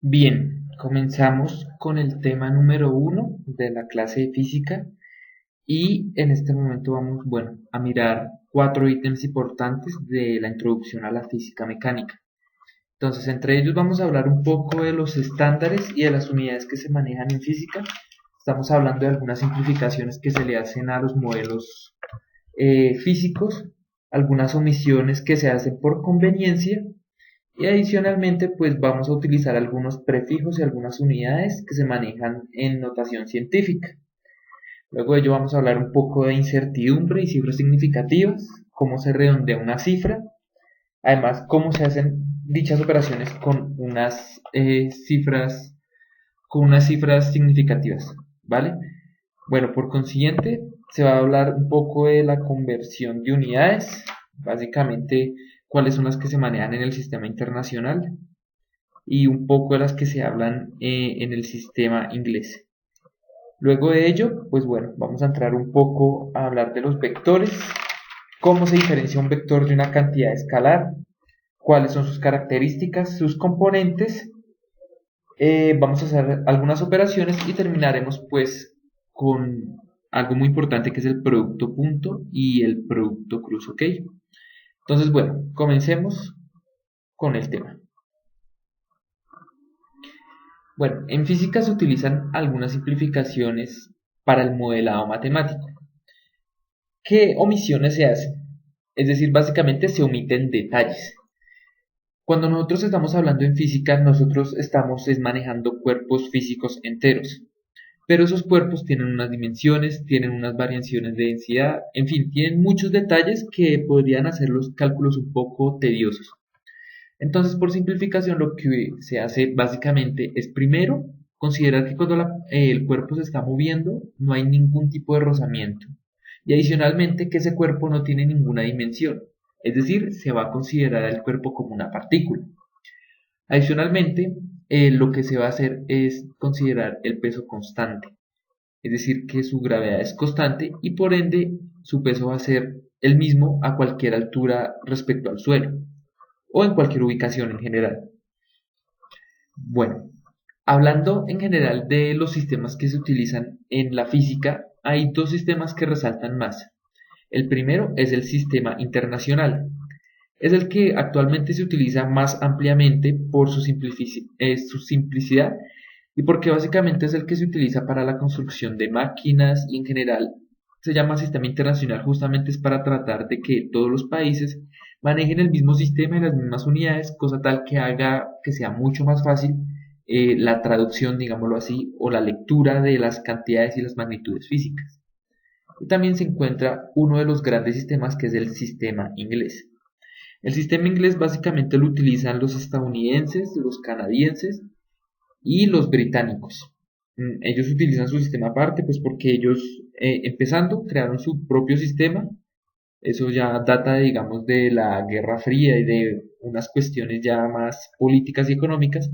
Bien, comenzamos con el tema número uno de la clase de física y en este momento vamos, a mirar cuatro ítems importantes de la introducción a la física mecánica. Entonces, entre ellos vamos a hablar un poco de los estándares y de las unidades que se manejan en física. Estamos hablando de algunas simplificaciones que se le hacen a los modelos físicos, algunas omisiones que se hacen por conveniencia y adicionalmente, pues vamos a utilizar algunos prefijos y algunas unidades que se manejan en notación científica. Luego de ello vamos a hablar un poco de incertidumbre y cifras significativas, cómo se redondea una cifra, además cómo se hacen dichas operaciones con unas cifras significativas, ¿vale? Bueno, por consiguiente, se va a hablar un poco de la conversión de unidades, básicamente cuáles son las que se manejan en el sistema internacional, y un poco de las que se hablan en el sistema inglés. Luego de ello, vamos a entrar un poco a hablar de los vectores, cómo se diferencia un vector de una cantidad escalar, cuáles son sus características, sus componentes. Vamos a hacer algunas operaciones y terminaremos pues con algo muy importante que es el producto punto y el producto cruz, ¿ok? Entonces, comencemos con el tema. Bueno, en física se utilizan algunas simplificaciones para el modelado matemático. ¿Qué omisiones se hacen? Es decir, básicamente se omiten detalles. Cuando nosotros estamos hablando en física, nosotros estamos manejando cuerpos físicos enteros. Pero esos cuerpos tienen unas dimensiones, tienen unas variaciones de densidad, en fin, tienen muchos detalles que podrían hacer los cálculos un poco tediosos. Entonces, por simplificación, lo que se hace básicamente es primero considerar que cuando el cuerpo se está moviendo no hay ningún tipo de rozamiento. Y adicionalmente que ese cuerpo no tiene ninguna dimensión. Es decir, se va a considerar el cuerpo como una partícula. Adicionalmente, lo que se va a hacer es considerar el peso constante. Es decir, que su gravedad es constante y por ende su peso va a ser el mismo a cualquier altura respecto al suelo o en cualquier ubicación en general. Bueno, hablando en general de los sistemas que se utilizan en la física, hay dos sistemas que resaltan más. El primero es el sistema internacional. Es el que actualmente se utiliza más ampliamente por su simplicidad y porque básicamente es el que se utiliza para la construcción de máquinas y en general se llama sistema internacional justamente es para tratar de que todos los países manejen el mismo sistema y las mismas unidades, cosa tal que haga que sea mucho más fácil la traducción, digámoslo así, o la lectura de las cantidades y las magnitudes físicas. Y también se encuentra uno de los grandes sistemas que es el sistema inglés. El sistema inglés básicamente lo utilizan los estadounidenses, los canadienses y los británicos. Ellos utilizan su sistema aparte, pues porque ellos, empezando, crearon su propio sistema. Eso ya data, digamos, de la Guerra Fría y de unas cuestiones ya más políticas y económicas.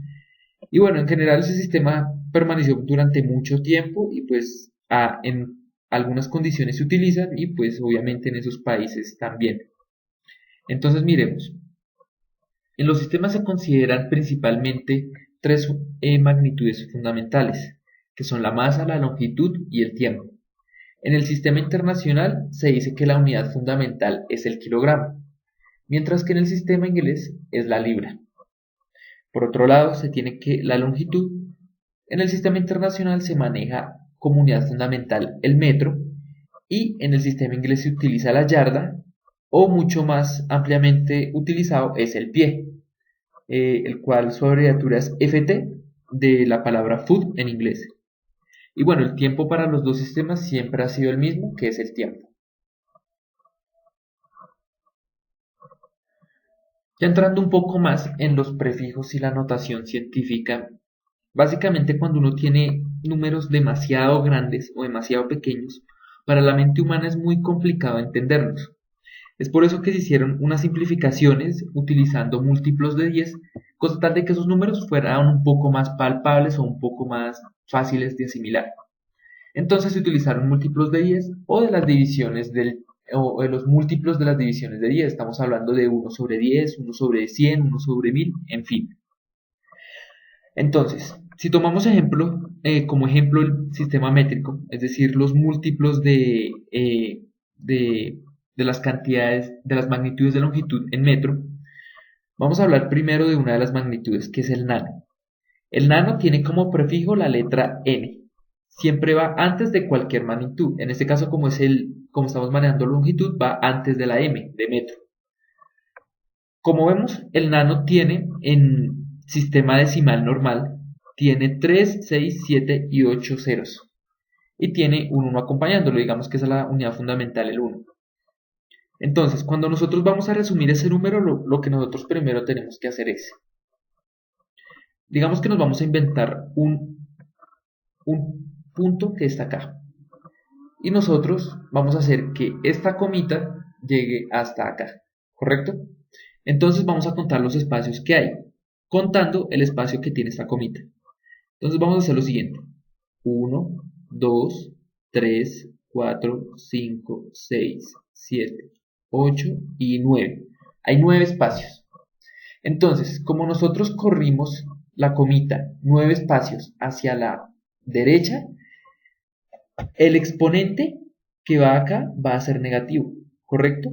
Y bueno, en general ese sistema permaneció durante mucho tiempo y pues en algunas condiciones se utilizan y pues obviamente en esos países también. Entonces miremos. En los sistemas se consideran principalmente tres magnitudes fundamentales, que son la masa, la longitud y el tiempo. En el sistema internacional se dice que la unidad fundamental es el kilogramo, mientras que en el sistema inglés es la libra. Por otro lado, se tiene que la longitud en el sistema internacional se maneja como unidad fundamental el metro y en el sistema inglés se utiliza la yarda o mucho más ampliamente utilizado es el pie, el cual su abreviatura es FT de la palabra foot en inglés. Y bueno, el tiempo para los dos sistemas siempre ha sido el mismo, que es el tiempo. Ya entrando un poco más en los prefijos y la notación científica, básicamente cuando uno tiene números demasiado grandes o demasiado pequeños, para la mente humana es muy complicado entenderlos. Es por eso que se hicieron unas simplificaciones utilizando múltiplos de 10, cosa tal de que esos números fueran un poco más palpables o un poco más fáciles de asimilar. Entonces se utilizaron múltiplos de 10 o de las divisiones o de los múltiplos de las divisiones de 10. Estamos hablando de 1 sobre 10, 1 sobre 100, 1 sobre 1000, en fin. Entonces, si tomamos como ejemplo el sistema métrico, es decir, los múltiplos de las cantidades, de las magnitudes de longitud en metro, vamos a hablar primero de una de las magnitudes, que es el nano. El nano tiene como prefijo la letra n. Siempre va antes de cualquier magnitud. En este caso, como estamos manejando longitud, va antes de la m, de metro. Como vemos, el nano tiene en sistema decimal normal, tiene 3, 6, 7 y 8 ceros. Y tiene un 1 acompañándolo, digamos que esa es la unidad fundamental, el 1. Entonces, cuando nosotros vamos a resumir ese número, lo que nosotros primero tenemos que hacer es, digamos que nos vamos a inventar un punto que está acá. Y nosotros vamos a hacer que esta comita llegue hasta acá, ¿correcto? Entonces vamos a contar los espacios que hay, contando el espacio que tiene esta comita. Entonces vamos a hacer lo siguiente. 1, 2, 3, 4, 5, 6, 7, 8 y 9. Hay 9 espacios. Entonces, como nosotros corrimos la comita 9 espacios hacia la derecha, el exponente que va acá va a ser negativo, ¿correcto?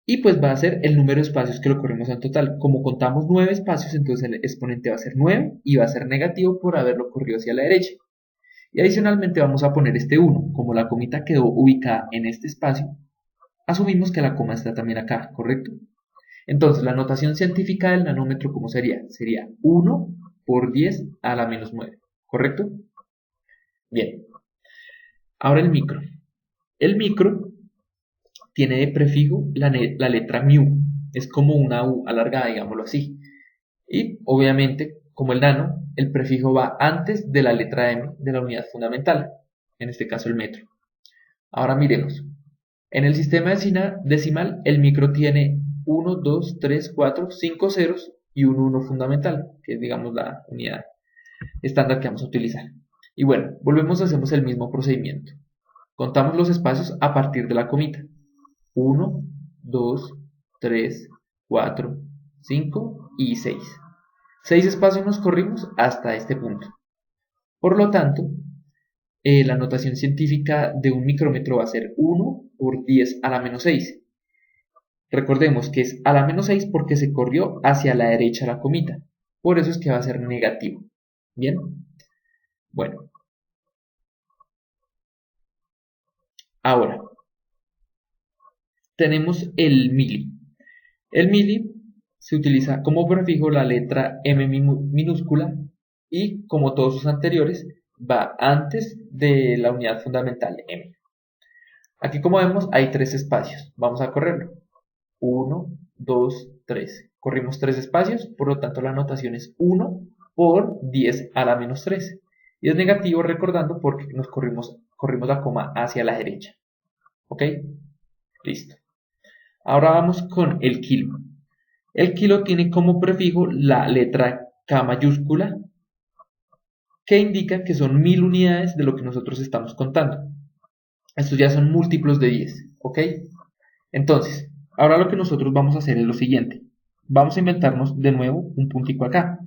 Y pues va a ser el número de espacios que lo corrimos en total. Como contamos 9 espacios, entonces el exponente va a ser 9 y va a ser negativo por haberlo corrido hacia la derecha. Y adicionalmente vamos a poner este 1. Como la comita quedó ubicada en este espacio, asumimos que la coma está también acá, ¿correcto? Entonces la notación científica del nanómetro, ¿cómo sería? Sería 1 por 10 a la menos 9, ¿correcto? Bien. Ahora el micro. El micro tiene de prefijo la letra mu. Es como una U alargada, digámoslo así. Y obviamente, como el nano, el prefijo va antes de la letra M de la unidad fundamental, en este caso el metro. Ahora miremos. En el sistema decimal, el micro tiene 1, 2, 3, 4, 5 ceros y un 1 fundamental, que es, digamos, la unidad estándar que vamos a utilizar. Y bueno, hacemos el mismo procedimiento. Contamos los espacios a partir de la comita. 1, 2, 3, 4, 5 y 6. 6 espacios nos corrimos hasta este punto. Por lo tanto, la notación científica de un micrómetro va a ser 1 por 10 a la menos 6. Recordemos que es a la menos 6 porque se corrió hacia la derecha la comita. Por eso es que va a ser negativo. ¿Bien? Bueno. Ahora, tenemos el mili. El mili se utiliza como prefijo la letra M minúscula y, como todos sus anteriores, va antes de la unidad fundamental M. Aquí, como vemos, hay 3 espacios. Vamos a correrlo. 1, 2, 3. Corrimos 3 espacios, por lo tanto la notación es 1 por 10 a la menos 3. Y es negativo recordando porque nos corrimos la coma hacia la derecha. ¿Ok? Listo. Ahora vamos con el kilo. El kilo tiene como prefijo la letra K mayúscula, que indica que son 1000 unidades de lo que nosotros estamos contando. Estos ya son múltiplos de 10, ¿ok? Entonces, ahora lo que nosotros vamos a hacer es lo siguiente. Vamos a inventarnos de nuevo un puntico acá.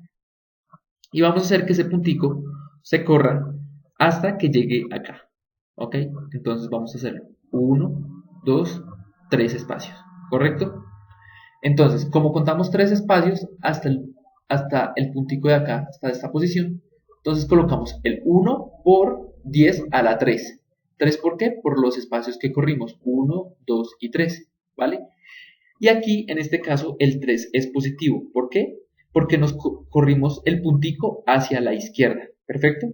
Y vamos a hacer que ese puntico se corra hasta que llegue acá, ¿ok? Entonces vamos a hacerlo. 1, 2, 3 espacios, ¿correcto? Entonces, como contamos 3 espacios hasta el puntico de acá, hasta esta posición, entonces colocamos el 1 por 10 a la 3. ¿3 por qué? Por los espacios que corrimos, 1, 2 y 3, ¿vale? Y aquí, en este caso, el 3 es positivo. ¿Por qué? Porque nos corrimos el puntico hacia la izquierda, ¿perfecto?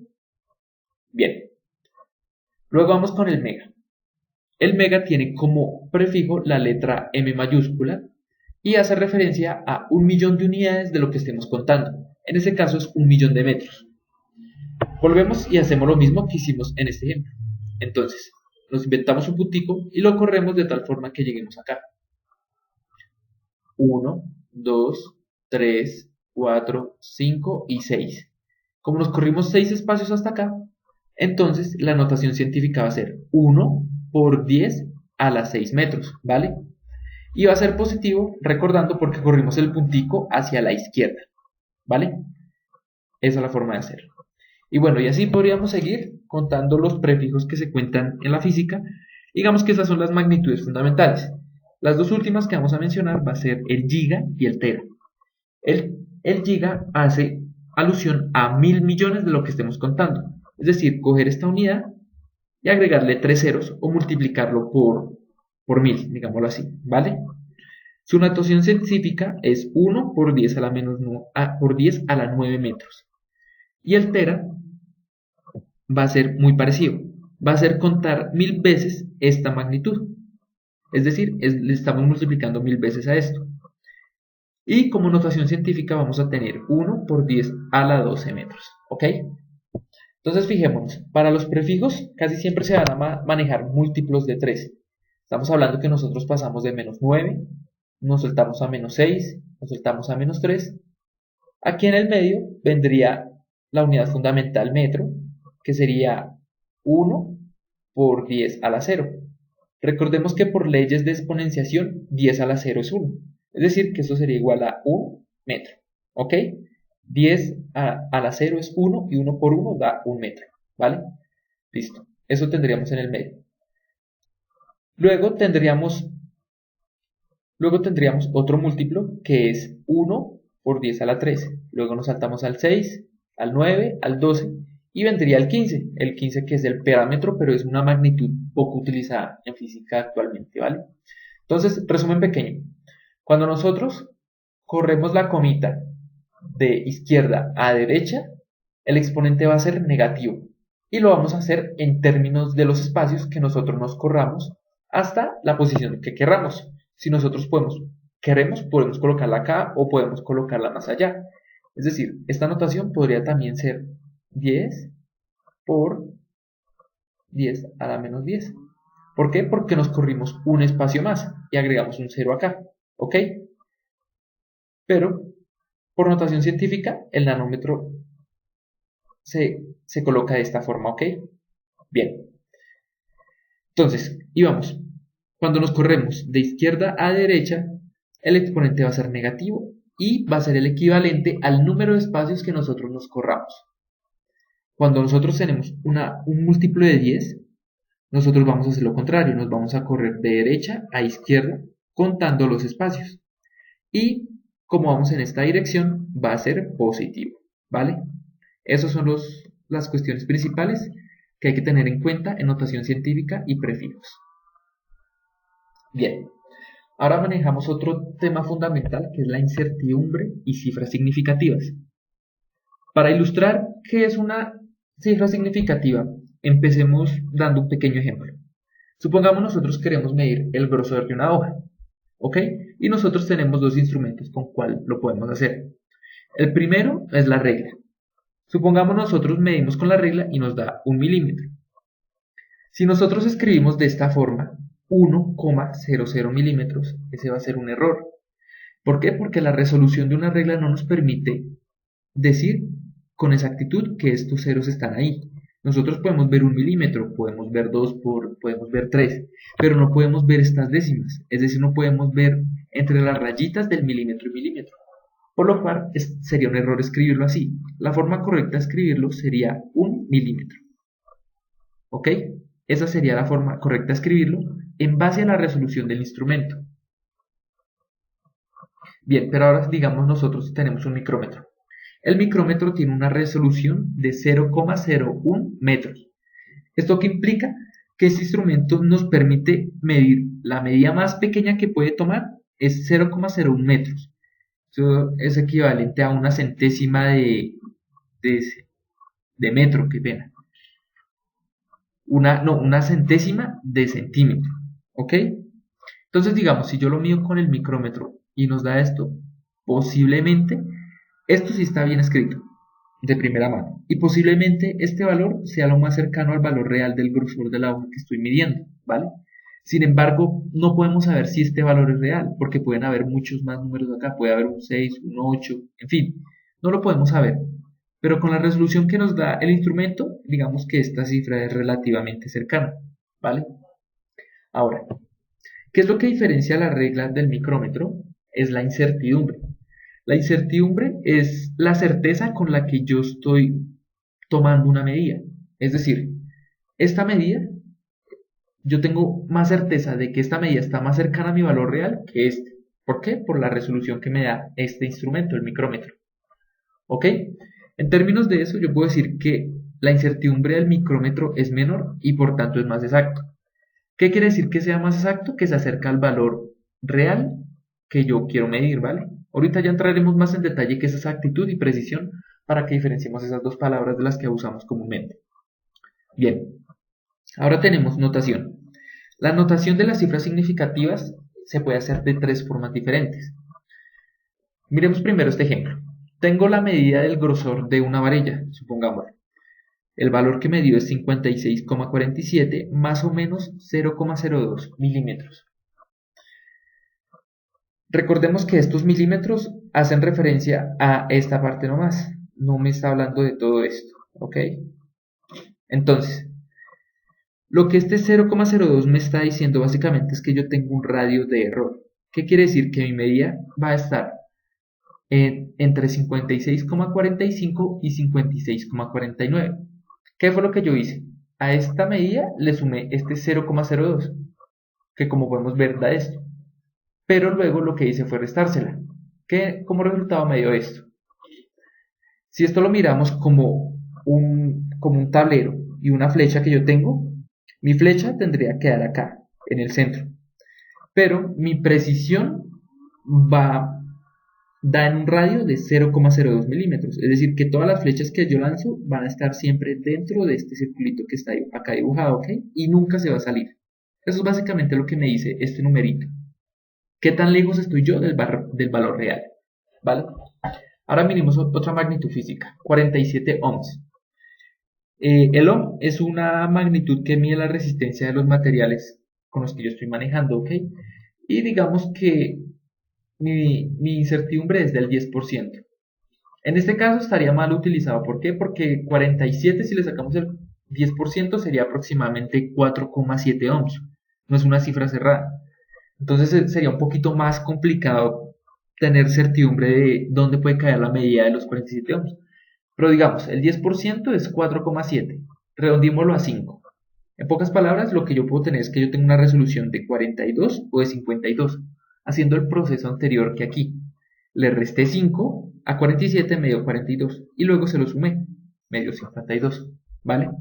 Bien. Luego vamos con el mega. El mega tiene como prefijo la letra M mayúscula y hace referencia a 1.000.000 de unidades de lo que estemos contando. En este caso es 1.000.000 de metros. Volvemos y hacemos lo mismo que hicimos en este ejemplo. Entonces, nos inventamos un puntico y lo corremos de tal forma que lleguemos acá. 1, 2, 3, 4, 5 y 6. Como nos corrimos 6 espacios hasta acá, entonces la notación científica va a ser 1 por 10 a la 6 metros, ¿vale? Y va a ser positivo, recordando porque corrimos el puntico hacia la izquierda, ¿vale? Esa es la forma de hacerlo. Y bueno, y así podríamos seguir contando los prefijos que se cuentan en la física. Digamos que esas son las magnitudes fundamentales. Las dos últimas que vamos a mencionar va a ser el giga y el tera. El giga hace alusión a 1000 millones de lo que estemos contando. Es decir, coger esta unidad y agregarle 3 ceros o multiplicarlo por 1000, digámoslo así, ¿vale? Su notación científica es 1 por 10 a la, por 10 a la 9 metros. Y el tera va a ser muy parecido. Va a ser contar 1000 veces esta magnitud. Es decir, le estamos multiplicando 1000 veces a esto. Y como notación científica vamos a tener 1 por 10 a la 12 metros. ¿Ok? Entonces fijémonos, para los prefijos casi siempre se van a manejar múltiplos de 3. Estamos hablando que nosotros pasamos de menos 9, nos soltamos a menos 6, nos soltamos a menos 3. Aquí en el medio vendría la unidad fundamental metro, que sería 1 por 10 a la 0. Recordemos que por leyes de exponenciación 10 a la 0 es 1. Es decir, que eso sería igual a 1 metro. ¿Ok? 10 a la 0 es 1 y 1 por 1 da 1 metro. ¿Vale? Listo. Eso tendríamos en el medio. Luego tendríamos otro múltiplo que es 1 por 10 a la 13. Luego nos saltamos al 6, al 9, al 12 y vendría el 15. El 15 que es el parámetro, pero es una magnitud poco utilizada en física actualmente, ¿vale? Entonces, resumen pequeño. Cuando nosotros corremos la comita de izquierda a derecha, el exponente va a ser negativo. Y lo vamos a hacer en términos de los espacios que nosotros nos corramos hasta la posición que querramos. Si nosotros queremos, podemos colocarla acá o podemos colocarla más allá. Es decir, esta notación podría también ser 10 por 10 a la menos 10. ¿Por qué? Porque nos corrimos un espacio más y agregamos un 0 acá. ¿Ok? Pero, por notación científica, el nanómetro se coloca de esta forma. ¿Ok? Bien. Entonces, y vamos. Cuando nos corremos de izquierda a derecha, el exponente va a ser negativo y va a ser el equivalente al número de espacios que nosotros nos corramos. Cuando nosotros tenemos un múltiplo de 10, nosotros vamos a hacer lo contrario, nos vamos a correr de derecha a izquierda contando los espacios. Y como vamos en esta dirección, va a ser positivo, ¿vale? Esas son las cuestiones principales que hay que tener en cuenta en notación científica y prefijos. Bien, ahora manejamos otro tema fundamental que es la incertidumbre y cifras significativas. Para ilustrar qué es una cifra significativa, empecemos dando un pequeño ejemplo. Supongamos nosotros queremos medir el grosor de una hoja, ¿ok? Y nosotros tenemos dos instrumentos con cuál lo podemos hacer. El primero es la regla. Supongamos nosotros medimos con la regla y nos da 1 milímetro. Si nosotros escribimos de esta forma 1,00 milímetros, ese va a ser un error. ¿Por qué? Porque la resolución de una regla no nos permite decir con exactitud que estos ceros están ahí. Nosotros podemos ver 1 milímetro, podemos ver 2, podemos ver 3, pero no podemos ver estas décimas, es decir, no podemos ver entre las rayitas del milímetro y milímetro. Por lo cual sería un error escribirlo así. La forma correcta de escribirlo sería 1 milímetro. ¿Ok? Esa sería la forma correcta de escribirlo en base a la resolución del instrumento. Bien, pero ahora digamos nosotros tenemos un micrómetro. El micrómetro tiene una resolución de 0,01 metros. ¿Esto qué implica? Que este instrumento nos permite medir la medida más pequeña que puede tomar es 0,01 metros. Eso es equivalente a una centésima de metro, qué pena. Una centésima de centímetro. ¿Ok? Entonces, digamos, si yo lo mido con el micrómetro y nos da esto, posiblemente esto sí está bien escrito, de primera mano. Y posiblemente este valor sea lo más cercano al valor real del grosor de la hoja que estoy midiendo, ¿vale? Sin embargo, no podemos saber si este valor es real, porque pueden haber muchos más números acá. Puede haber un 6, un 8, en fin, no lo podemos saber. Pero con la resolución que nos da el instrumento, digamos que esta cifra es relativamente cercana, ¿vale? Ahora, ¿qué es lo que diferencia la regla del micrómetro? Es la incertidumbre. La incertidumbre es la certeza con la que yo estoy tomando una medida. Es decir, esta medida, yo tengo más certeza de que esta medida está más cercana a mi valor real que este. ¿Por qué? Por la resolución que me da este instrumento, el micrómetro. ¿Ok? En términos de eso, yo puedo decir que la incertidumbre del micrómetro es menor y por tanto es más exacto. ¿Qué quiere decir que sea más exacto? Que se acerca al valor real que yo quiero medir, ¿vale? Ahorita ya entraremos más en detalle qué es exactitud y precisión para que diferenciemos esas dos palabras de las que usamos comúnmente. Bien, ahora tenemos notación. La notación de las cifras significativas se puede hacer de tres formas diferentes. Miremos primero este ejemplo. Tengo la medida del grosor de una varilla, supongamos. El valor que me dio es 56,47 más o menos 0,02 milímetros. Recordemos que estos milímetros hacen referencia a esta parte nomás. No me está hablando de todo esto, ¿ok? Entonces, lo que este 0,02 me está diciendo básicamente es que yo tengo un radio de error. ¿Qué quiere decir? Que mi medida va a estar entre 56,45 y 56,49. ¿Qué fue lo que yo hice? A esta medida le sumé este 0,02, que como podemos ver da esto. Pero luego lo que hice fue restársela, que como resultado me dio esto. Si esto lo miramos como un tablero y una flecha que yo tengo, mi flecha tendría que quedar acá, en el centro. Pero mi precisión da en un radio de 0,02 milímetros. Es decir, que todas las flechas que yo lanzo van a estar siempre dentro de este circulito que está acá dibujado, ¿ok? Y nunca se va a salir. Eso es básicamente lo que me dice este numerito. ¿Qué tan lejos estoy yo del valor real? ¿Vale? Ahora miremos otra magnitud física, 47 ohms. El ohm es una magnitud que mide la resistencia de los materiales con los que yo estoy manejando, ¿ok? Y digamos que mi incertidumbre es del 10%. En este caso estaría mal utilizado. ¿Por qué? Porque 47, si le sacamos el 10%, sería aproximadamente 4,7 ohms. No es una cifra cerrada. Entonces sería un poquito más complicado tener certidumbre de dónde puede caer la medida de los 47 ohms. Pero digamos, el 10% es 4,7. Redondémoslo a 5. En pocas palabras, lo que yo puedo tener es que yo tengo una resolución de 42 o de 52, haciendo el proceso anterior que aquí. Le resté 5 a 47, me dio 42, y luego se lo sumé, me dio 52, ¿vale?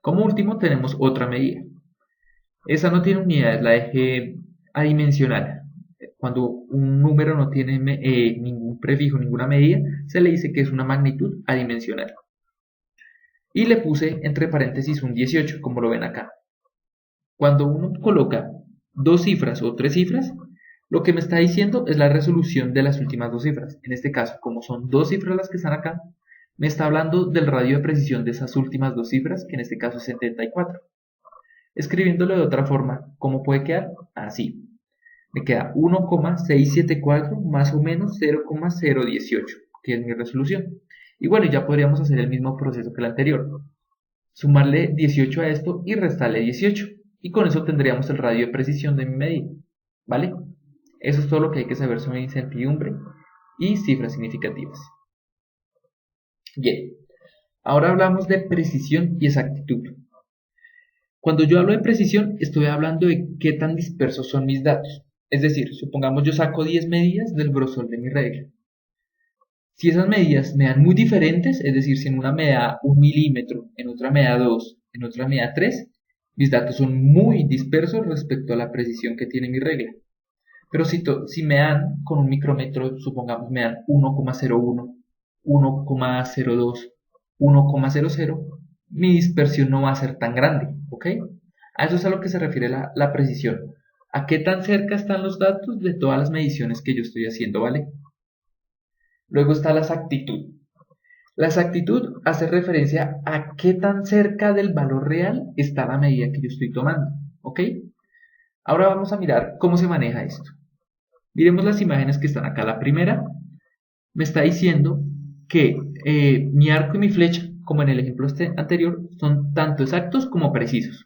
Como último tenemos otra medida. Esa no tiene unidades, la dejé adimensional. Cuando un número no tiene ningún prefijo, ninguna medida, se le dice que es una magnitud adimensional. Y le puse entre paréntesis un 18, como lo ven acá. Cuando uno coloca dos cifras o tres cifras, lo que me está diciendo es la resolución de las últimas dos cifras. En este caso, como son dos cifras las que están acá, me está hablando del radio de precisión de esas últimas dos cifras, que en este caso es 74. Escribiéndolo de otra forma, ¿cómo puede quedar? Así. Me queda 1,674 más o menos 0,018, que es mi resolución. Y bueno, ya podríamos hacer el mismo proceso que el anterior. Sumarle 18 a esto y restarle 18. Y con eso tendríamos el radio de precisión de mi medida. ¿Vale? Eso es todo lo que hay que saber sobre incertidumbre y cifras significativas. Bien, ahora hablamos de precisión y exactitud. Cuando yo hablo de precisión, estoy hablando de qué tan dispersos son mis datos. Es decir, supongamos yo saco 10 medidas del grosor de mi regla. Si esas medidas me dan muy diferentes, es decir, si en una me da 1 milímetro, en otra me da 2, en otra me da 3, mis datos son muy dispersos respecto a la precisión que tiene mi regla. Pero si me dan con un micrómetro, supongamos me dan 1,01, 1,02, 1,00, mi dispersión no va a ser tan grande, ¿ok? A eso es a lo que se refiere la precisión. ¿A qué tan cerca están los datos de todas las mediciones que yo estoy haciendo, ¿vale? Luego está la exactitud. La exactitud hace referencia a qué tan cerca del valor real está la medida que yo estoy tomando, ¿ok? Ahora vamos a mirar cómo se maneja esto. Miremos las imágenes que están acá. La primera me está diciendo que mi arco y mi flecha, como en el ejemplo anterior, son tanto exactos como precisos.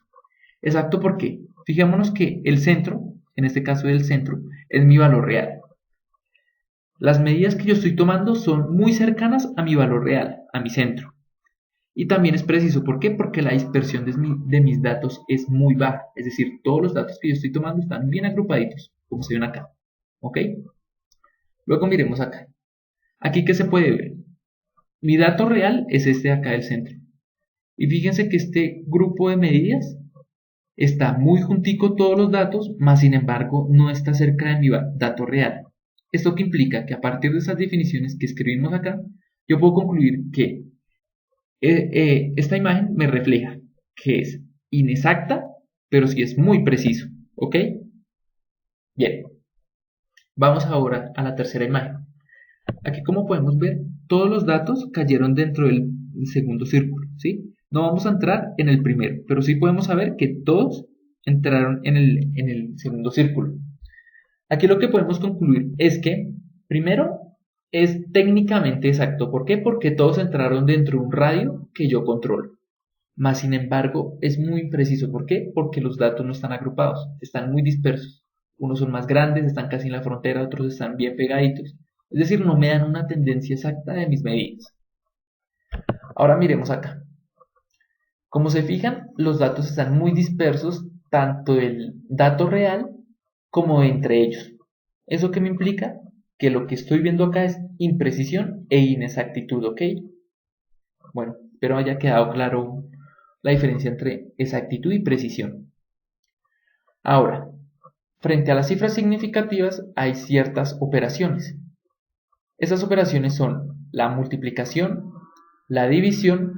Exacto, ¿por qué? Fijémonos que el centro, en este caso el centro, es mi valor real. Las medidas que yo estoy tomando son muy cercanas a mi valor real, a mi centro. Y también es preciso, ¿por qué? Porque la dispersión de mis datos es muy baja. Es decir, todos los datos que yo estoy tomando están bien agrupaditos, como se ven acá. ¿Ok? Luego miremos acá. Aquí, ¿qué se puede ver? Mi dato real es este de acá del centro. Y fíjense que este grupo de medidas está muy juntico todos los datos, mas sin embargo no está cerca de mi dato real. ¿Esto qué implica? Que a partir de esas definiciones que escribimos acá, yo puedo concluir que esta imagen me refleja que es inexacta, pero sí es muy preciso. ¿Ok? Bien, vamos ahora a la tercera imagen. Aquí, como podemos ver, todos los datos cayeron dentro del segundo círculo, ¿sí? No vamos a entrar en el primero, pero sí podemos saber que todos entraron en el segundo círculo. Aquí lo que podemos concluir es que, primero, es técnicamente exacto. ¿Por qué? Porque todos entraron dentro de un radio que yo controlo. Mas, sin embargo, es muy impreciso. ¿Por qué? Porque los datos no están agrupados, están muy dispersos. Unos son más grandes, están casi en la frontera, otros están bien pegaditos. Es decir, no me dan una tendencia exacta de mis medidas. Ahora miremos acá. Como se fijan, los datos están muy dispersos, tanto el dato real como entre ellos. ¿Eso qué me implica? Que lo que estoy viendo acá es imprecisión e inexactitud, ¿ok? Bueno, espero haya quedado claro la diferencia entre exactitud y precisión. Ahora, frente a las cifras significativas hay ciertas operaciones. Esas operaciones son la multiplicación, la división,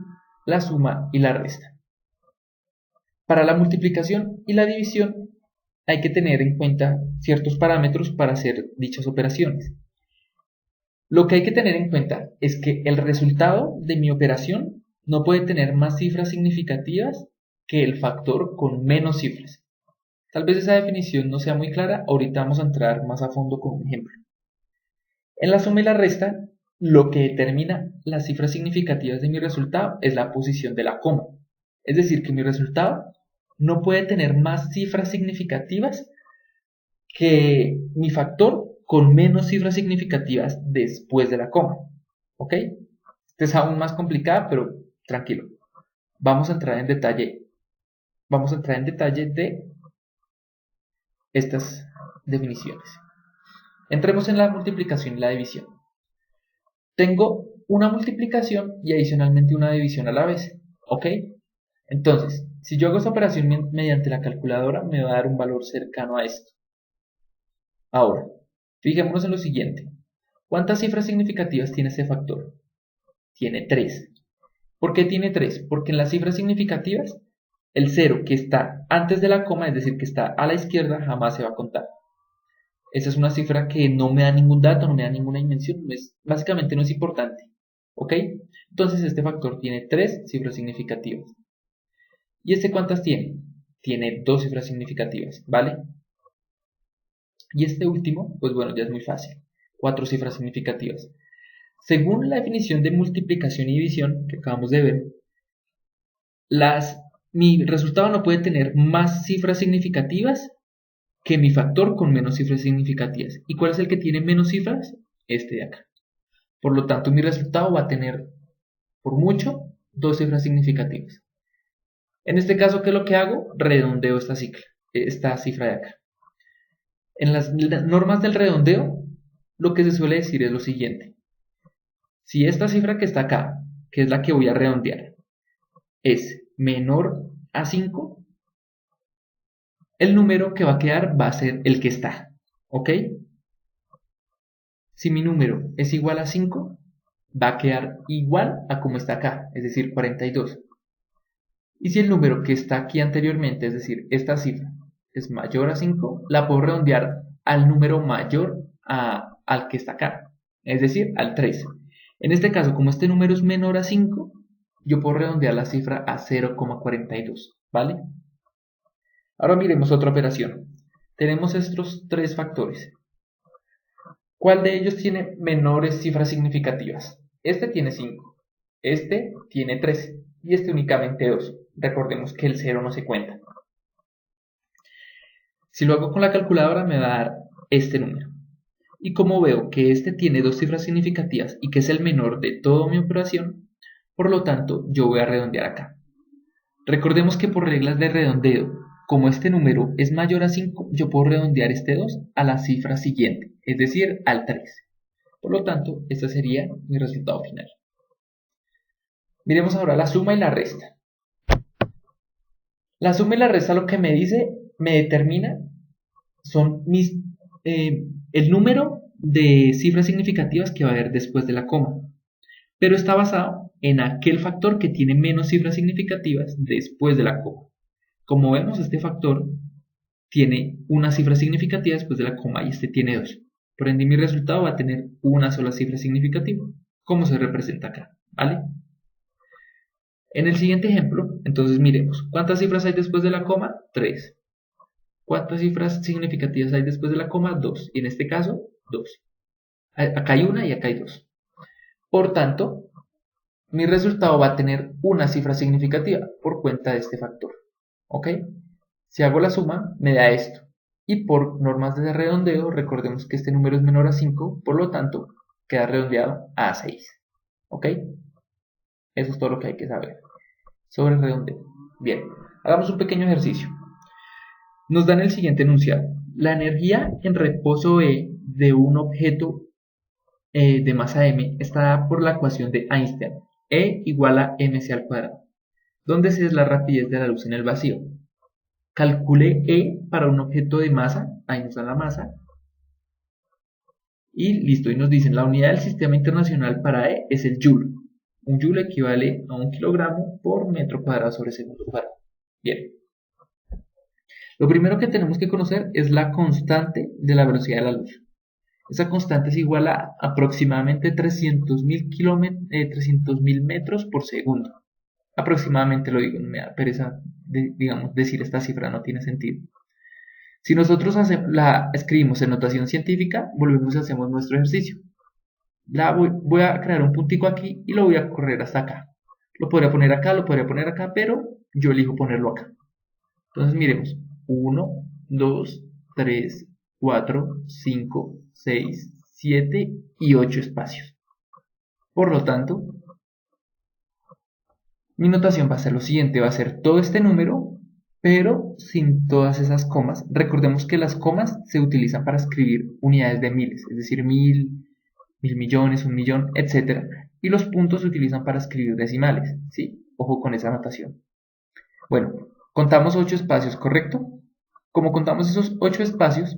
la suma y la resta. Para la multiplicación y la división hay que tener en cuenta ciertos parámetros para hacer dichas operaciones. Lo que hay que tener en cuenta es que el resultado de mi operación no puede tener más cifras significativas que el factor con menos cifras. Tal vez esa definición no sea muy clara, ahorita vamos a entrar más a fondo con un ejemplo. En la suma y la resta, lo que determina las cifras significativas de mi resultado es la posición de la coma. Es decir, que mi resultado no puede tener más cifras significativas que mi factor con menos cifras significativas después de la coma. ¿Ok? Esta es aún más complicada, pero tranquilo. Vamos a entrar en detalle. Vamos a entrar en detalle de estas definiciones. Entremos en la multiplicación y la división. Tengo una multiplicación y adicionalmente una división a la vez. ¿Ok? Entonces, si yo hago esta operación mediante la calculadora, me va a dar un valor cercano a esto. Ahora, fijémonos en lo siguiente. ¿Cuántas cifras significativas tiene este factor? Tiene 3. ¿Por qué tiene 3? Porque en las cifras significativas, el 0 que está antes de la coma, es decir, que está a la izquierda, jamás se va a contar. Esa es una cifra que no me da ningún dato, no me da ninguna dimensión, básicamente no es importante. ¿Ok? Entonces este factor tiene 3 cifras significativas. ¿Y este cuántas tiene? Tiene 2 cifras significativas, ¿vale? Y este último, pues bueno, ya es muy fácil. 4 cifras significativas. Según la definición de multiplicación y división que acabamos de ver, mi resultado no puede tener más cifras significativas que mi factor con menos cifras significativas. ¿Y cuál es el que tiene menos cifras? Este de acá. Por lo tanto, mi resultado va a tener, por mucho, 2 cifras significativas. En este caso, ¿qué es lo que hago? Redondeo esta cifra de acá. En las normas del redondeo, lo que se suele decir es lo siguiente. Si esta cifra que está acá, que es la que voy a redondear, es menor a 5, el número que va a quedar va a ser el que está. ¿Ok? Si mi número es igual a 5, va a quedar igual a como está acá, es decir, 42. Y si el número que está aquí anteriormente, es decir, esta cifra, es mayor a 5, la puedo redondear al número mayor al que está acá, es decir, al 3. En este caso, como este número es menor a 5, yo puedo redondear la cifra a 0,42, ¿vale? Ahora miremos otra operación. Tenemos estos 3 factores. ¿Cuál de ellos tiene menores cifras significativas? Este tiene 5, este tiene 3 y este únicamente 2. Recordemos que el 0 no se cuenta. Si lo hago con la calculadora me va a dar este número. Y como veo que este tiene dos cifras significativas y que es el menor de toda mi operación, por lo tanto yo voy a redondear acá. Recordemos que por reglas de redondeo, como este número es mayor a 5, yo puedo redondear este 2 a la cifra siguiente, es decir, al 3. Por lo tanto, este sería mi resultado final. Miremos ahora la suma y la resta. La suma y la resta lo que me dice, me determina, son el número de cifras significativas que va a haber después de la coma. Pero está basado en aquel factor que tiene menos cifras significativas después de la coma. Como vemos, este factor tiene una cifra significativa después de la coma y este tiene 2. Por ende, mi resultado va a tener una sola cifra significativa, como se representa acá, ¿vale? En el siguiente ejemplo, entonces miremos, ¿cuántas cifras hay después de la coma? 3. ¿Cuántas cifras significativas hay después de la coma? 2. Y en este caso, 2. Acá hay una y acá hay 2. Por tanto, mi resultado va a tener una cifra significativa por cuenta de este factor. ¿Ok? Si hago la suma, me da esto. Y por normas de redondeo, recordemos que este número es menor a 5, por lo tanto, queda redondeado a 6. ¿Ok? Eso es todo lo que hay que saber sobre el redondeo. Bien, hagamos un pequeño ejercicio. Nos dan el siguiente enunciado. La energía en reposo E de un objeto de masa m está dada por la ecuación de Einstein. E igual a mc al cuadrado, donde C es la rapidez de la luz en el vacío. Calcule E para un objeto de masa, ahí nos da la masa, y listo, y nos dicen la unidad del sistema internacional para E es el joule. Un joule equivale a 1 kilogramo por metro cuadrado sobre segundo cuadrado. Bien. Lo primero que tenemos que conocer es la constante de la velocidad de la luz. Esa constante es igual a aproximadamente 300.000 metros por segundo. Aproximadamente lo digo, me da pereza digamos, decir esta cifra, no tiene sentido. Si nosotros la escribimos en notación científica, volvemos y hacemos nuestro ejercicio. Voy a crear un puntico aquí y lo voy a correr hasta acá. Lo podría poner acá, lo podría poner acá, pero yo elijo ponerlo acá. Entonces miremos, 1, 2, 3, 4, 5, 6, 7 y 8 espacios. Por lo tanto, mi notación va a ser lo siguiente, va a ser todo este número, pero sin todas esas comas. Recordemos que las comas se utilizan para escribir unidades de miles, es decir, 1000, 1000 millones, 1 millón, etc. Y los puntos se utilizan para escribir decimales, ¿sí? Ojo con esa notación. Bueno, contamos 8 espacios, ¿correcto? Como contamos esos 8 espacios,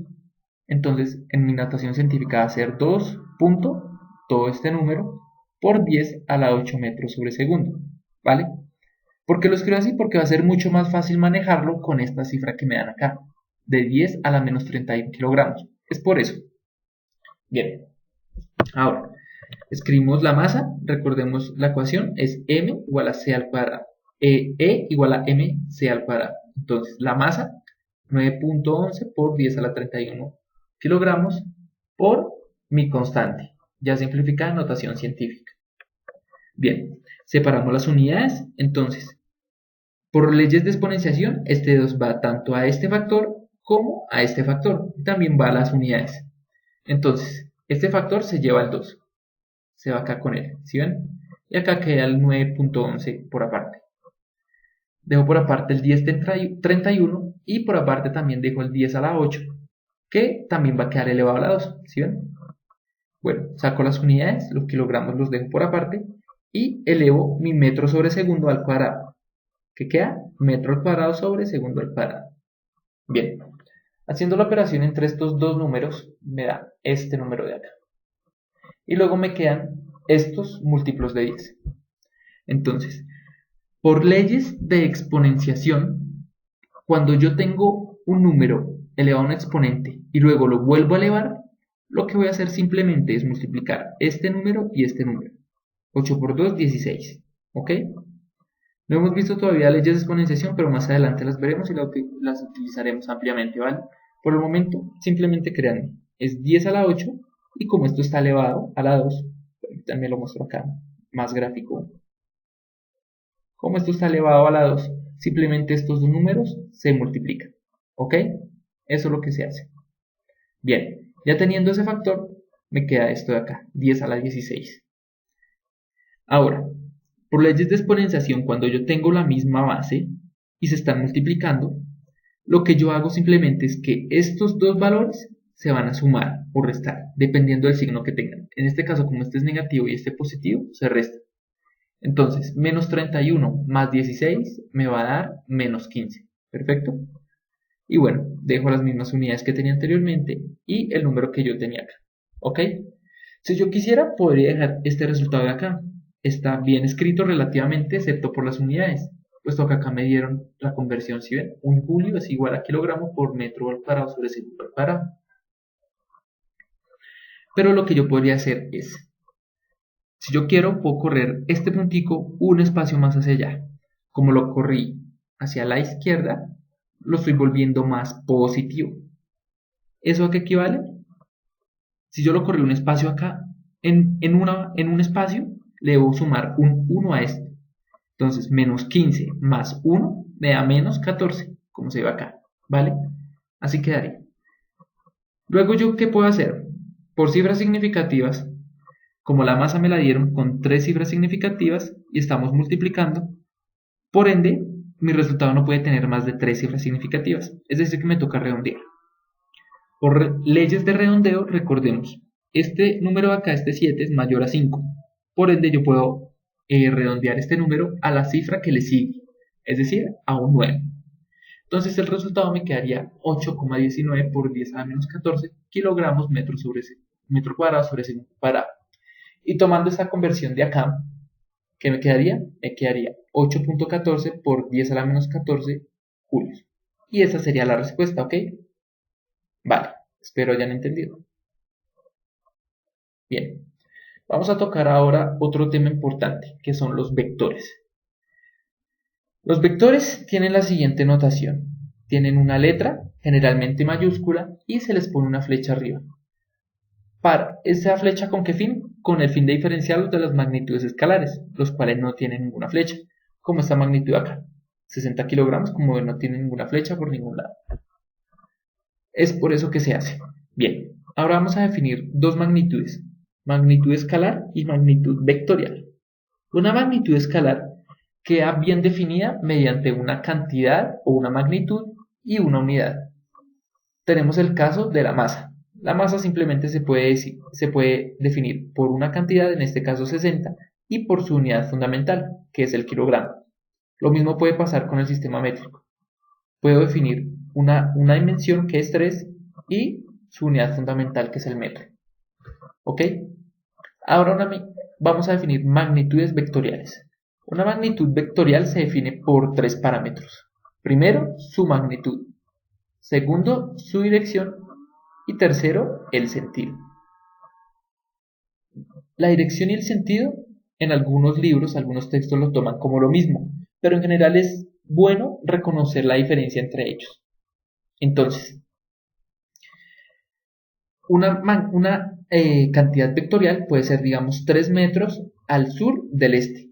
entonces en mi notación científica va a ser 2 punto, todo este número, por 10 a la 8 metros sobre segundo, ¿vale? ¿Por qué lo escribo así? Porque va a ser mucho más fácil manejarlo con esta cifra que me dan acá, de 10 a la menos 31 kilogramos. Es por eso. Bien, ahora, escribimos la masa, recordemos la ecuación, es m igual a c al cuadrado, E igual a mc al cuadrado. Entonces, la masa, 9.11 por 10 a la 31 kilogramos por mi constante, ya simplificada en notación científica. Bien, separamos las unidades, entonces, por leyes de exponenciación, este 2 va tanto a este factor como a este factor, también va a las unidades. Entonces, este factor se lleva al 2, se va acá con él, ¿sí ven? Y acá queda el 9.11 por aparte. Dejo por aparte el 1031 y por aparte también dejo el 10 a la 8, que también va a quedar elevado a la 2, ¿sí ven? Bueno, saco las unidades, los kilogramos los dejo por aparte y elevo mi metro sobre segundo al cuadrado, que queda metro al cuadrado sobre segundo al cuadrado. Bien, haciendo la operación entre estos dos números me da este número de acá. Y luego me quedan estos múltiplos de 10. Entonces, por leyes de exponenciación, cuando yo tengo un número elevado a un exponente y luego lo vuelvo a elevar, lo que voy a hacer simplemente es multiplicar este número y este número. 8 por 2, 16. ¿Ok? No hemos visto todavía leyes de exponenciación, pero más adelante las veremos y las utilizaremos ampliamente, ¿vale? Por el momento, simplemente créanme, es 10 a la 8 y como esto está elevado a la 2, también lo muestro acá, más gráfico. Como esto está elevado a la 2, simplemente estos dos números se multiplican, ¿ok? Eso es lo que se hace. Bien, ya teniendo ese factor, me queda esto de acá, 10 a la 16. Ahora, por leyes de exponenciación, cuando yo tengo la misma base y se están multiplicando, lo que yo hago simplemente es que estos dos valores se van a sumar o restar, dependiendo del signo que tengan. En este caso, como este es negativo y este positivo, se resta. Entonces, menos 31 más 16 me va a dar menos 15. ¿Perfecto? Y bueno, dejo las mismas unidades que tenía anteriormente y el número que yo tenía acá. ¿Ok? Si yo quisiera, podría dejar este resultado de acá. Está bien escrito relativamente, excepto por las unidades, puesto que acá me dieron la conversión. Si ven, un julio es igual a kilogramo por metro al cuadrado sobre segundo al cuadrado. Pero lo que yo podría hacer es, si yo quiero, puedo correr este puntico un espacio más hacia allá. Como lo corrí hacia la izquierda, lo estoy volviendo más positivo. ¿Eso a qué equivale? Si yo lo corrí un espacio acá, en un espacio, le debo sumar un 1 a este. Entonces, menos 15 más 1 me da menos 14, como se ve acá, ¿vale? Así quedaría. Luego, ¿yo qué puedo hacer? Por cifras significativas, como la masa me la dieron con 3 cifras significativas y estamos multiplicando, por ende, mi resultado no puede tener más de 3 cifras significativas, es decir, que me toca redondear. Por leyes de redondeo, recordemos, este número de acá, este 7, es mayor a 5. Por ende, yo puedo redondear este número a la cifra que le sigue, es decir, a un 9. Entonces, el resultado me quedaría 8,19 por 10 a la menos 14 kilogramos metro cuadrado sobre segundo cuadrado. Y tomando esta conversión de acá, ¿qué me quedaría? Me quedaría 8,14 por 10 a la menos 14 julios. Y esa sería la respuesta, ¿ok? Vale, espero hayan entendido. Bien, vamos a tocar ahora otro tema importante, que son los vectores. Los vectores tienen la siguiente notación. Tienen una letra, generalmente mayúscula, y se les pone una flecha arriba. ¿Para esa flecha con qué fin? Con el fin de diferenciarlos de las magnitudes escalares, los cuales no tienen ninguna flecha, como esta magnitud acá. 60 kilogramos, como ven, no tiene ninguna flecha por ningún lado. Es por eso que se hace. Bien, ahora vamos a definir dos magnitudes, magnitud escalar y magnitud vectorial. Una magnitud escalar queda bien definida mediante una cantidad o una magnitud y una unidad. Tenemos el caso de la masa. La masa simplemente se puede definir por una cantidad, en este caso 60, y por su unidad fundamental, que es el kilogramo. Lo mismo puede pasar con el sistema métrico. Puedo definir una dimensión que es 3 y su unidad fundamental que es el metro. ¿Ok? Ahora vamos a definir magnitudes vectoriales. Una magnitud vectorial se define por tres parámetros. Primero, su magnitud. Segundo, su dirección. Y tercero, el sentido. La dirección y el sentido, en algunos libros, algunos textos lo toman como lo mismo, pero en general es bueno reconocer la diferencia entre ellos. Entonces, una cantidad vectorial puede ser, digamos, 3 metros al sur del este.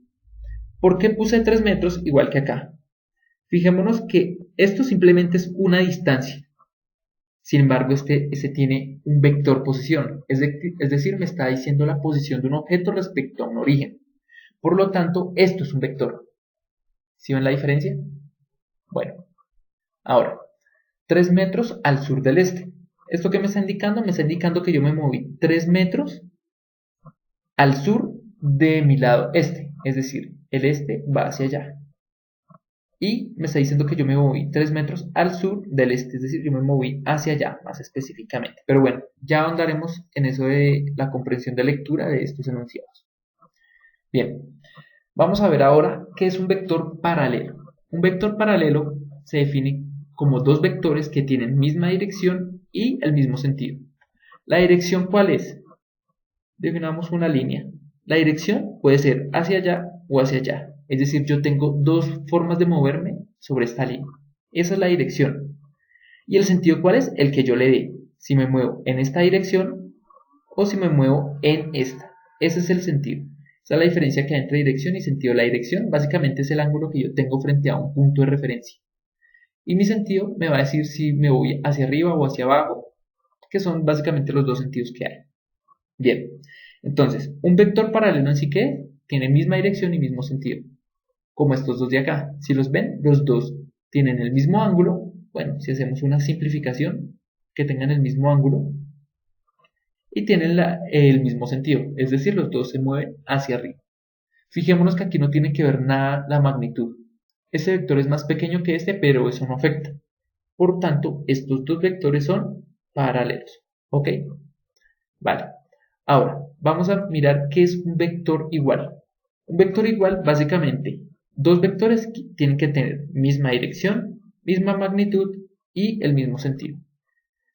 ¿Por qué puse 3 metros igual que acá? Fijémonos que esto simplemente es una distancia. Sin embargo, este tiene un vector posición, es decir, me está diciendo la posición de un objeto respecto a un origen. Por lo tanto, esto es un vector. ¿Sí ven la diferencia? Bueno, ahora, 3 metros al sur del este. ¿Esto qué me está indicando? Me está indicando que yo me moví 3 metros al sur de mi lado este. Es decir, el este va hacia allá. Y me está diciendo que yo me moví 3 metros al sur del este. Es decir, yo me moví hacia allá, más específicamente. Pero bueno, ya ahondaremos en eso de la comprensión de lectura de estos enunciados. Bien, vamos a ver ahora qué es un vector paralelo. Un vector paralelo se define como dos vectores que tienen misma dirección y el mismo sentido. ¿La dirección cuál es? Definamos una línea. La dirección puede ser hacia allá o hacia allá. Es decir, yo tengo dos formas de moverme sobre esta línea. Esa es la dirección. ¿Y el sentido cuál es? El que yo le dé. Si me muevo en esta dirección o si me muevo en esta. Ese es el sentido. Esa es la diferencia que hay entre dirección y sentido. La dirección básicamente es el ángulo que yo tengo frente a un punto de referencia. Y mi sentido me va a decir si me voy hacia arriba o hacia abajo, que son básicamente los dos sentidos que hay. Bien, entonces, un vector paralelo en sí que tiene misma dirección y mismo sentido, como estos dos de acá. Si los ven, los dos tienen el mismo ángulo. Bueno, si hacemos una simplificación, que tengan el mismo ángulo y tienen el mismo sentido, es decir, los dos se mueven hacia arriba. Fijémonos que aquí no tiene que ver nada la magnitud. Este vector es más pequeño que este, pero eso no afecta. Por tanto, estos dos vectores son paralelos. ¿Ok? Vale. Ahora, vamos a mirar qué es un vector igual. Un vector igual, básicamente, dos vectores que tienen que tener misma dirección, misma magnitud y el mismo sentido.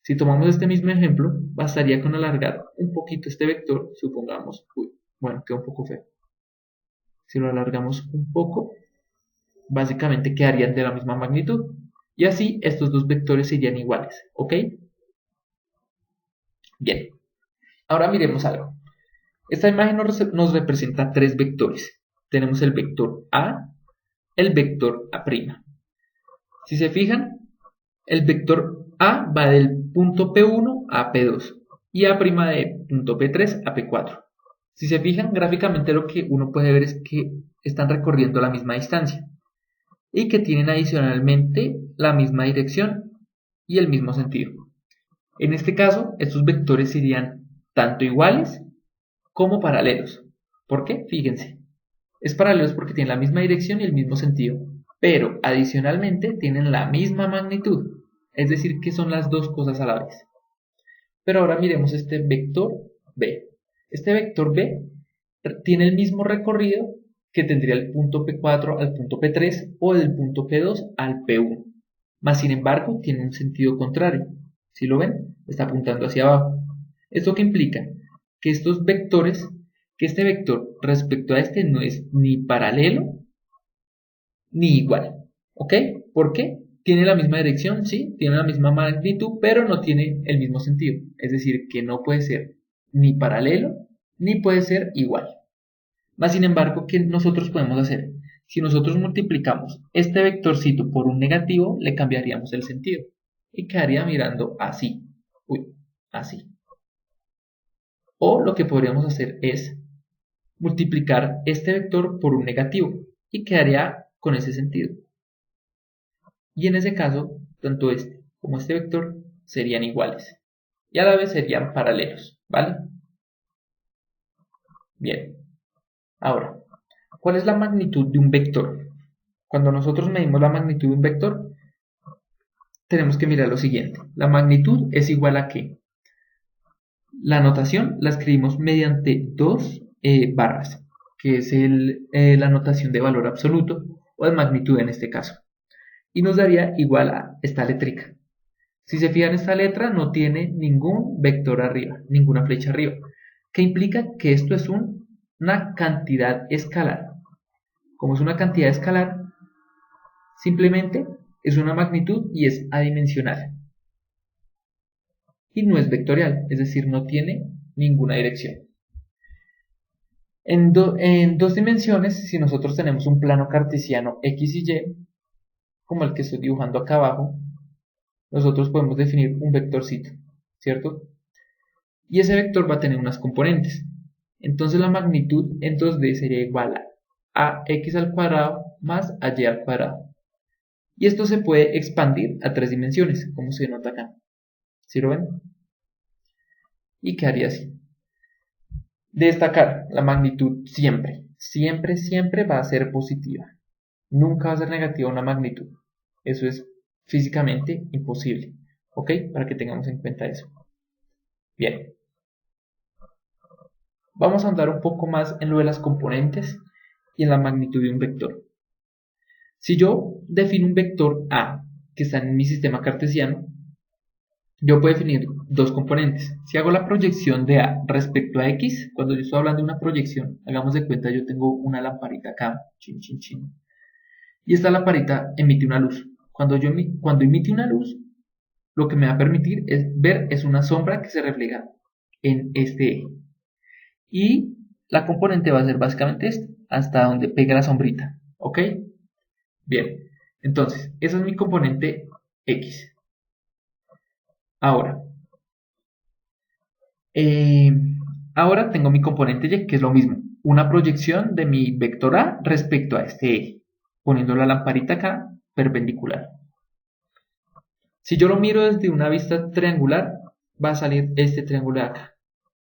Si tomamos este mismo ejemplo, bastaría con alargar un poquito este vector, supongamos, bueno, queda un poco feo. Si lo alargamos un poco, básicamente quedarían de la misma magnitud. Y así estos dos vectores serían iguales, ¿ok? Bien, ahora miremos algo. Esta imagen nos representa tres vectores. Tenemos el vector A, el vector A'. Si se fijan, el vector A va del punto P1 a P2 y A' de punto P3 a P4. Si se fijan, gráficamente lo que uno puede ver es que están recorriendo la misma distancia y que tienen adicionalmente la misma dirección y el mismo sentido. En este caso, estos vectores serían tanto iguales como paralelos. ¿Por qué? Fíjense. Es paralelos porque tienen la misma dirección y el mismo sentido, pero adicionalmente tienen la misma magnitud, es decir, que son las dos cosas a la vez. Pero ahora miremos este vector B. Este vector B tiene el mismo recorrido que tendría el punto P4 al punto P3 o del punto P2 al P1. Mas sin embargo tiene un sentido contrario. Si lo ven, está apuntando hacia abajo. ¿Esto qué implica? Que estos vectores, que este vector respecto a este no es ni paralelo ni igual. ¿Ok? ¿Por qué? Tiene la misma dirección, sí, tiene la misma magnitud, pero no tiene el mismo sentido. Es decir, que no puede ser ni paralelo ni puede ser igual. Mas, sin embargo, ¿qué nosotros podemos hacer? Si nosotros multiplicamos este vectorcito por un negativo, le cambiaríamos el sentido. Y quedaría mirando así. Uy, así. O lo que podríamos hacer es multiplicar este vector por un negativo. Y quedaría con ese sentido. Y en ese caso, tanto este como este vector serían iguales. Y a la vez serían paralelos. ¿Vale? Bien. Ahora, ¿cuál es la magnitud de un vector? Cuando nosotros medimos la magnitud de un vector, tenemos que mirar lo siguiente. La magnitud es igual a ¿qué? La notación la escribimos mediante dos barras, que es la notación de valor absoluto o de magnitud en este caso. Y nos daría igual a esta letrica. Si se fijan, esta letra no tiene ningún vector arriba, ninguna flecha arriba, que implica que esto es una cantidad escalar. Como es una cantidad escalar, simplemente es una magnitud y es adimensional. Y no es vectorial, es decir, no tiene ninguna dirección. En dos dimensiones, si nosotros tenemos un plano cartesiano X y Y, como el que estoy dibujando acá abajo, nosotros podemos definir un vectorcito, ¿cierto? Y ese vector va a tener unas componentes. Entonces la magnitud en 2D sería igual a x al cuadrado más a y al cuadrado. Y esto se puede expandir a tres dimensiones, como se nota acá. ¿Sí lo ven? Y quedaría así. Destacar, la magnitud siempre, siempre va a ser positiva. Nunca va a ser negativa una magnitud. Eso es físicamente imposible. ¿Ok? Para que tengamos en cuenta eso. Bien. Vamos a andar un poco más en lo de las componentes y en la magnitud de un vector. Si yo defino un vector A que está en mi sistema cartesiano, yo puedo definir dos componentes. Si hago la proyección de A respecto a X, cuando yo estoy hablando de una proyección, hagamos de cuenta, yo tengo una lamparita acá, chin, chin, chin, y esta lamparita emite una luz. Cuando emite una luz, lo que me va a permitir ver es una sombra que se refleja en este eje. Y la componente va a ser básicamente esta, hasta donde pega la sombrita. ¿Ok? Bien, entonces, esa es mi componente X. Ahora, Ahora tengo mi componente Y, que es lo mismo, una proyección de mi vector A respecto a este eje, poniendo la lamparita acá perpendicular. Si yo lo miro desde una vista triangular, va a salir este triángulo de acá.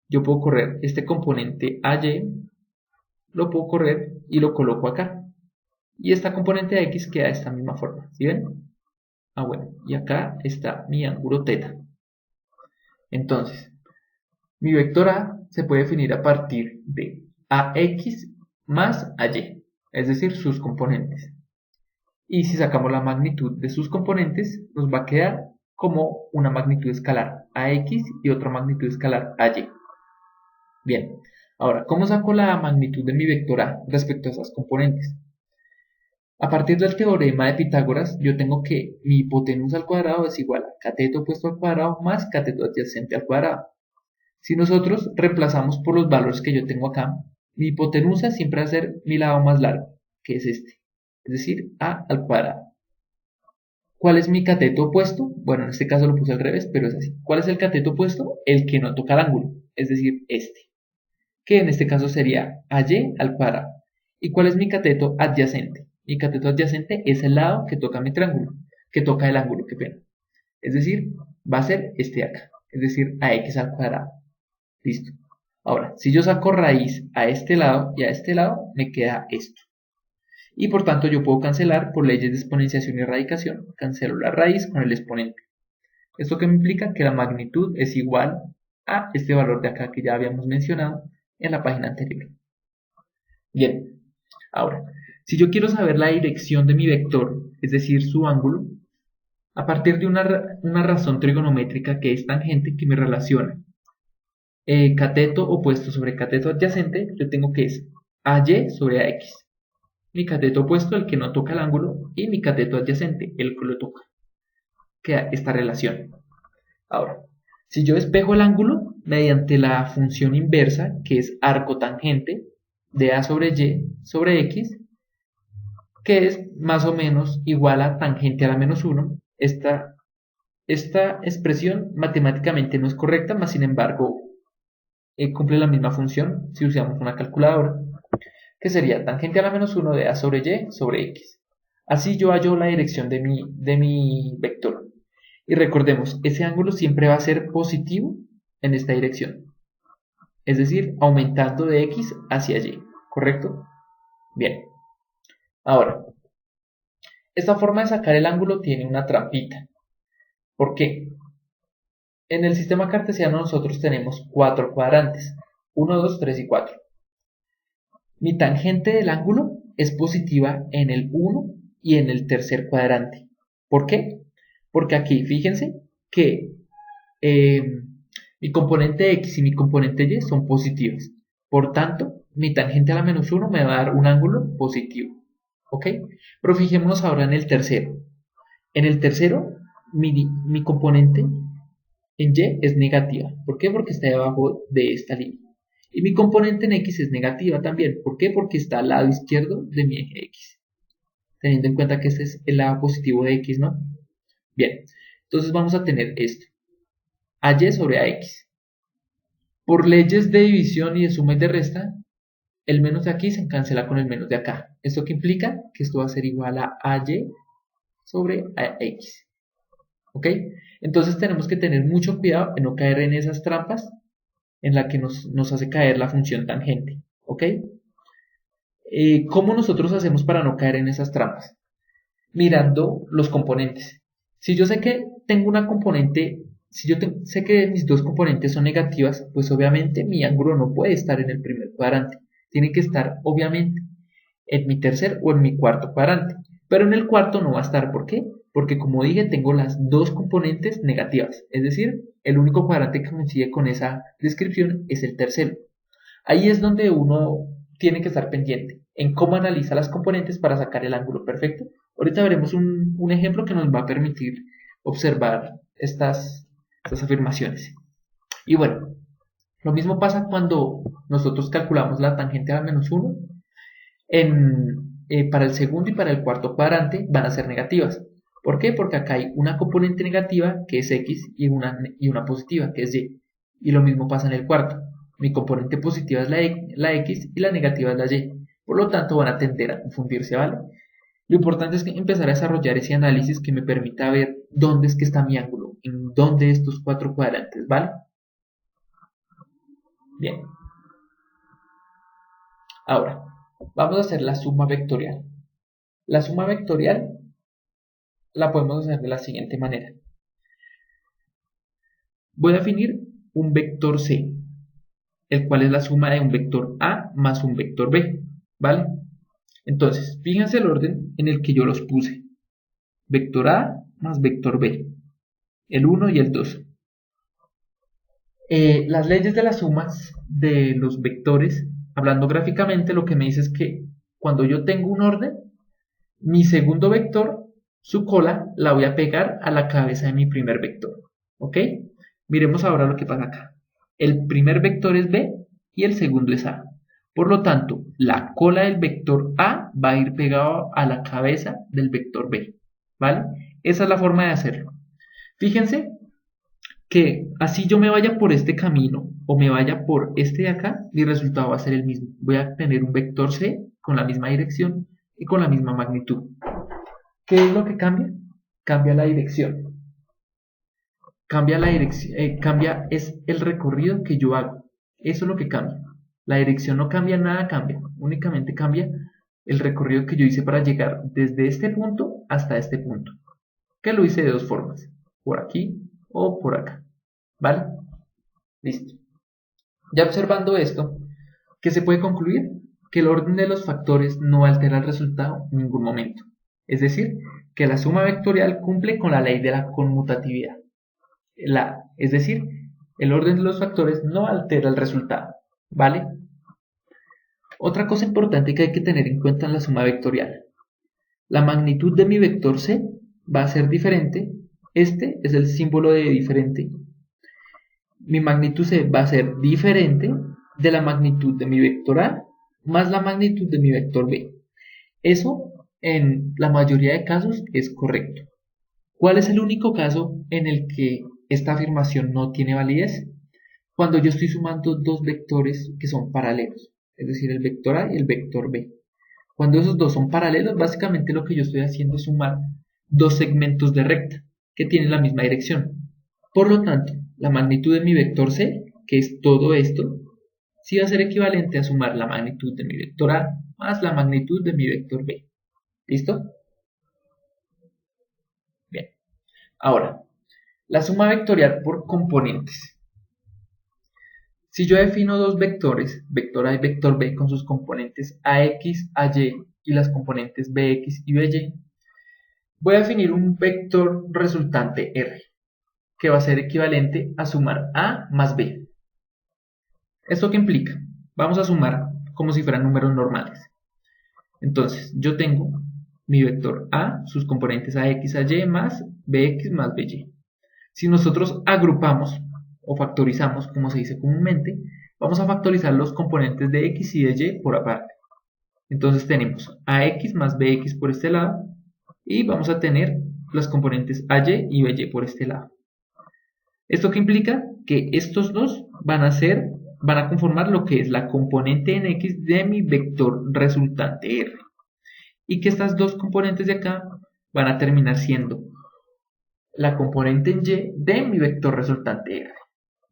Yo puedo correr este componente AY, lo puedo correr y lo coloco acá. Y esta componente de X queda de esta misma forma, ¿sí ven? Ah, bueno, y acá está mi ángulo θ. Entonces, mi vector A se puede definir a partir de AX más AY, es decir, sus componentes. Y si sacamos la magnitud de sus componentes, nos va a quedar como una magnitud escalar AX y otra magnitud escalar AY. Bien, ahora, ¿cómo saco la magnitud de mi vector A respecto a esas componentes? A partir del teorema de Pitágoras, yo tengo que mi hipotenusa al cuadrado es igual a cateto opuesto al cuadrado más cateto adyacente al cuadrado. Si nosotros reemplazamos por los valores que yo tengo acá, mi hipotenusa siempre va a ser mi lado más largo, que es este, es decir, a al cuadrado. ¿Cuál es mi cateto opuesto? Bueno, en este caso lo puse al revés, pero es así. ¿Cuál es el cateto opuesto? El que no toca el ángulo, es decir, este, que en este caso sería AY al cuadrado. ¿Y cuál es mi cateto adyacente? Mi cateto adyacente es el lado que toca mi triángulo, que toca el ángulo, qué pena. Es decir, va a ser este de acá, es decir, AX al cuadrado. Listo. Ahora, si yo saco raíz a este lado y a este lado, me queda esto. Y por tanto yo puedo cancelar por leyes de exponenciación y radicación, cancelo la raíz con el exponente. Esto que me implica que la magnitud es igual a este valor de acá que ya habíamos mencionado en la página anterior. Bien, ahora, si yo quiero saber la dirección de mi vector, es decir, su ángulo, a partir de una razón trigonométrica que es tangente que me relaciona cateto opuesto sobre cateto adyacente, yo tengo que es AY sobre AX. Mi cateto opuesto, el que no toca el ángulo, y mi cateto adyacente, el que lo toca. Queda esta relación. Ahora, si yo despejo el ángulo mediante la función inversa, que es arco tangente de A sobre Y sobre X, que es más o menos igual a tangente a la menos 1, esta expresión matemáticamente no es correcta, mas sin embargo cumple la misma función si usamos una calculadora, que sería tangente a la menos 1 de A sobre Y sobre X. Así yo hallo la dirección de mi vector. Y recordemos, ese ángulo siempre va a ser positivo en esta dirección. Es decir, aumentando de X hacia Y. ¿Correcto? Bien. Ahora, esta forma de sacar el ángulo tiene una trampita. ¿Por qué? En el sistema cartesiano nosotros tenemos 4 cuadrantes. 1, 2, 3 y 4. Mi tangente del ángulo es positiva en el 1 y en el tercer cuadrante. ¿Por qué? Porque aquí, fíjense que mi componente X y mi componente Y son positivos. Por tanto, mi tangente a la menos 1 me va a dar un ángulo positivo. ¿Ok? Pero fijémonos ahora en el tercero. En el tercero, mi componente en Y es negativa. ¿Por qué? Porque está debajo de esta línea. Y mi componente en X es negativa también. ¿Por qué? Porque está al lado izquierdo de mi eje X. Teniendo en cuenta que este es el lado positivo de X, ¿no? Bien, entonces vamos a tener esto. AY sobre AX. Por leyes de división y de suma y de resta, el menos de aquí se cancela con el menos de acá. ¿Esto qué implica? Que esto va a ser igual a AY sobre AX. ¿Ok? Entonces tenemos que tener mucho cuidado en no caer en esas trampas en la que nos hace caer la función tangente. ¿Ok? ¿Cómo nosotros hacemos para no caer en esas trampas? Mirando los componentes. Si yo sé que tengo una componente, si yo sé que mis dos componentes son negativas, pues obviamente mi ángulo no puede estar en el primer cuadrante. Tiene que estar, obviamente, en mi tercer o en mi cuarto cuadrante. Pero en el cuarto no va a estar. ¿Por qué? Porque como dije, tengo las dos componentes negativas. Es decir, el único cuadrante que coincide con esa descripción es el tercero. Ahí es donde uno tiene que estar pendiente en cómo analiza las componentes para sacar el ángulo perfecto. Ahorita veremos un ejemplo que nos va a permitir observar estas afirmaciones. Y bueno, lo mismo pasa cuando nosotros calculamos la tangente a la menos 1. Para el segundo y para el cuarto cuadrante van a ser negativas. ¿Por qué? Porque acá hay una componente negativa que es X y una positiva que es Y. Y lo mismo pasa en el cuarto. Mi componente positiva es la X y la negativa es la Y. Por lo tanto, van a tender a confundirse, ¿vale? Lo importante es que empezar a desarrollar ese análisis que me permita ver dónde es que está mi ángulo, en dónde estos cuatro cuadrantes, ¿vale? Bien. Ahora, vamos a hacer la suma vectorial. La suma vectorial la podemos hacer de la siguiente manera. Voy a definir un vector C, el cual es la suma de un vector A más un vector B, ¿vale? Entonces, fíjense el orden en el que yo los puse. Vector A más vector B, el 1 y el 2. Las leyes de las sumas de los vectores, hablando gráficamente, lo que me dice es que cuando yo tengo un orden, mi segundo vector, su cola, la voy a pegar a la cabeza de mi primer vector. ¿Ok? Miremos ahora lo que pasa acá. El primer vector es B y el segundo es A. Por lo tanto, la cola del vector A va a ir pegado a la cabeza del vector B. ¿Vale? Esa es la forma de hacerlo. Fíjense que así yo me vaya por este camino o me vaya por este de acá, mi resultado va a ser el mismo. Voy a tener un vector C con la misma dirección y con la misma magnitud. ¿Qué es lo que cambia? Cambia la dirección. Cambia la dirección, es el recorrido que yo hago. Eso es lo que cambia. La dirección no cambia, nada cambia. Únicamente cambia el recorrido que yo hice para llegar desde este punto hasta este punto. Que lo hice de dos formas. Por aquí o por acá. ¿Vale? Listo. Ya observando esto, ¿qué se puede concluir? Que el orden de los factores no altera el resultado en ningún momento. Es decir, que la suma vectorial cumple con la ley de la conmutatividad. Es decir, el orden de los factores no altera el resultado. ¿Vale? Otra cosa importante que hay que tener en cuenta en la suma vectorial. La magnitud de mi vector C va a ser diferente. Este es el símbolo de diferente. Mi magnitud C va a ser diferente de la magnitud de mi vector A más la magnitud de mi vector B. Eso en la mayoría de casos es correcto. ¿Cuál es el único caso en el que esta afirmación no tiene validez? Cuando yo estoy sumando dos vectores que son paralelos, es decir, el vector A y el vector B. Cuando esos dos son paralelos, básicamente lo que yo estoy haciendo es sumar dos segmentos de recta que tienen la misma dirección. Por lo tanto, la magnitud de mi vector C, que es todo esto, sí va a ser equivalente a sumar la magnitud de mi vector A más la magnitud de mi vector B. ¿Listo? Bien. Ahora, la suma vectorial por componentes. Si yo defino dos vectores, vector A y vector B, con sus componentes AX, AY y las componentes BX y BY, voy a definir un vector resultante R, que va a ser equivalente a sumar A más B. ¿Esto qué implica? Vamos a sumar como si fueran números normales. Entonces, yo tengo mi vector A, sus componentes AX, AY más BX más BY. Si nosotros agrupamos o factorizamos, como se dice comúnmente, vamos a factorizar los componentes de X y de Y por aparte. Entonces tenemos AX más BX por este lado y vamos a tener las componentes AY y BY por este lado. ¿Esto qué implica? Que estos dos van a conformar lo que es la componente en X de mi vector resultante R. Y que estas dos componentes de acá van a terminar siendo la componente en Y de mi vector resultante R.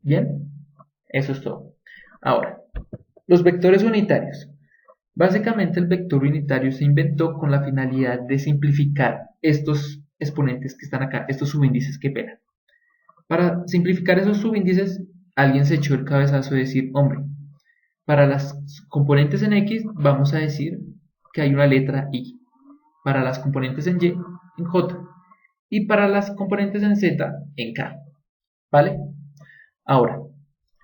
¿Bien? Eso es todo. Ahora, los vectores unitarios. Básicamente el vector unitario se inventó con la finalidad de simplificar estos exponentes que están acá, estos subíndices que pegan. Para simplificar esos subíndices, alguien se echó el cabezazo de decir, hombre, para las componentes en X vamos a decir que hay una letra I. Para las componentes en Y, en J. Y para las componentes en Z, en K. ¿Vale? Ahora,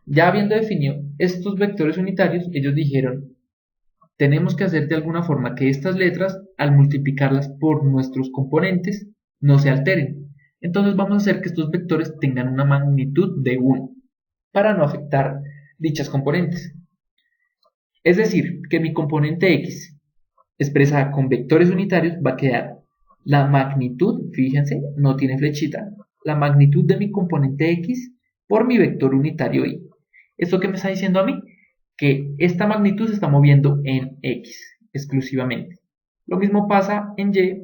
ya habiendo definido estos vectores unitarios, ellos dijeron, tenemos que hacer de alguna forma que estas letras, al multiplicarlas por nuestros componentes, no se alteren. Entonces vamos a hacer que estos vectores tengan una magnitud de 1, para no afectar dichas componentes. Es decir, que mi componente X, expresada con vectores unitarios, va a quedar la magnitud, fíjense, no tiene flechita, la magnitud de mi componente X por mi vector unitario Y. ¿Esto qué me está diciendo a mí? Que esta magnitud se está moviendo en X exclusivamente. Lo mismo pasa en Y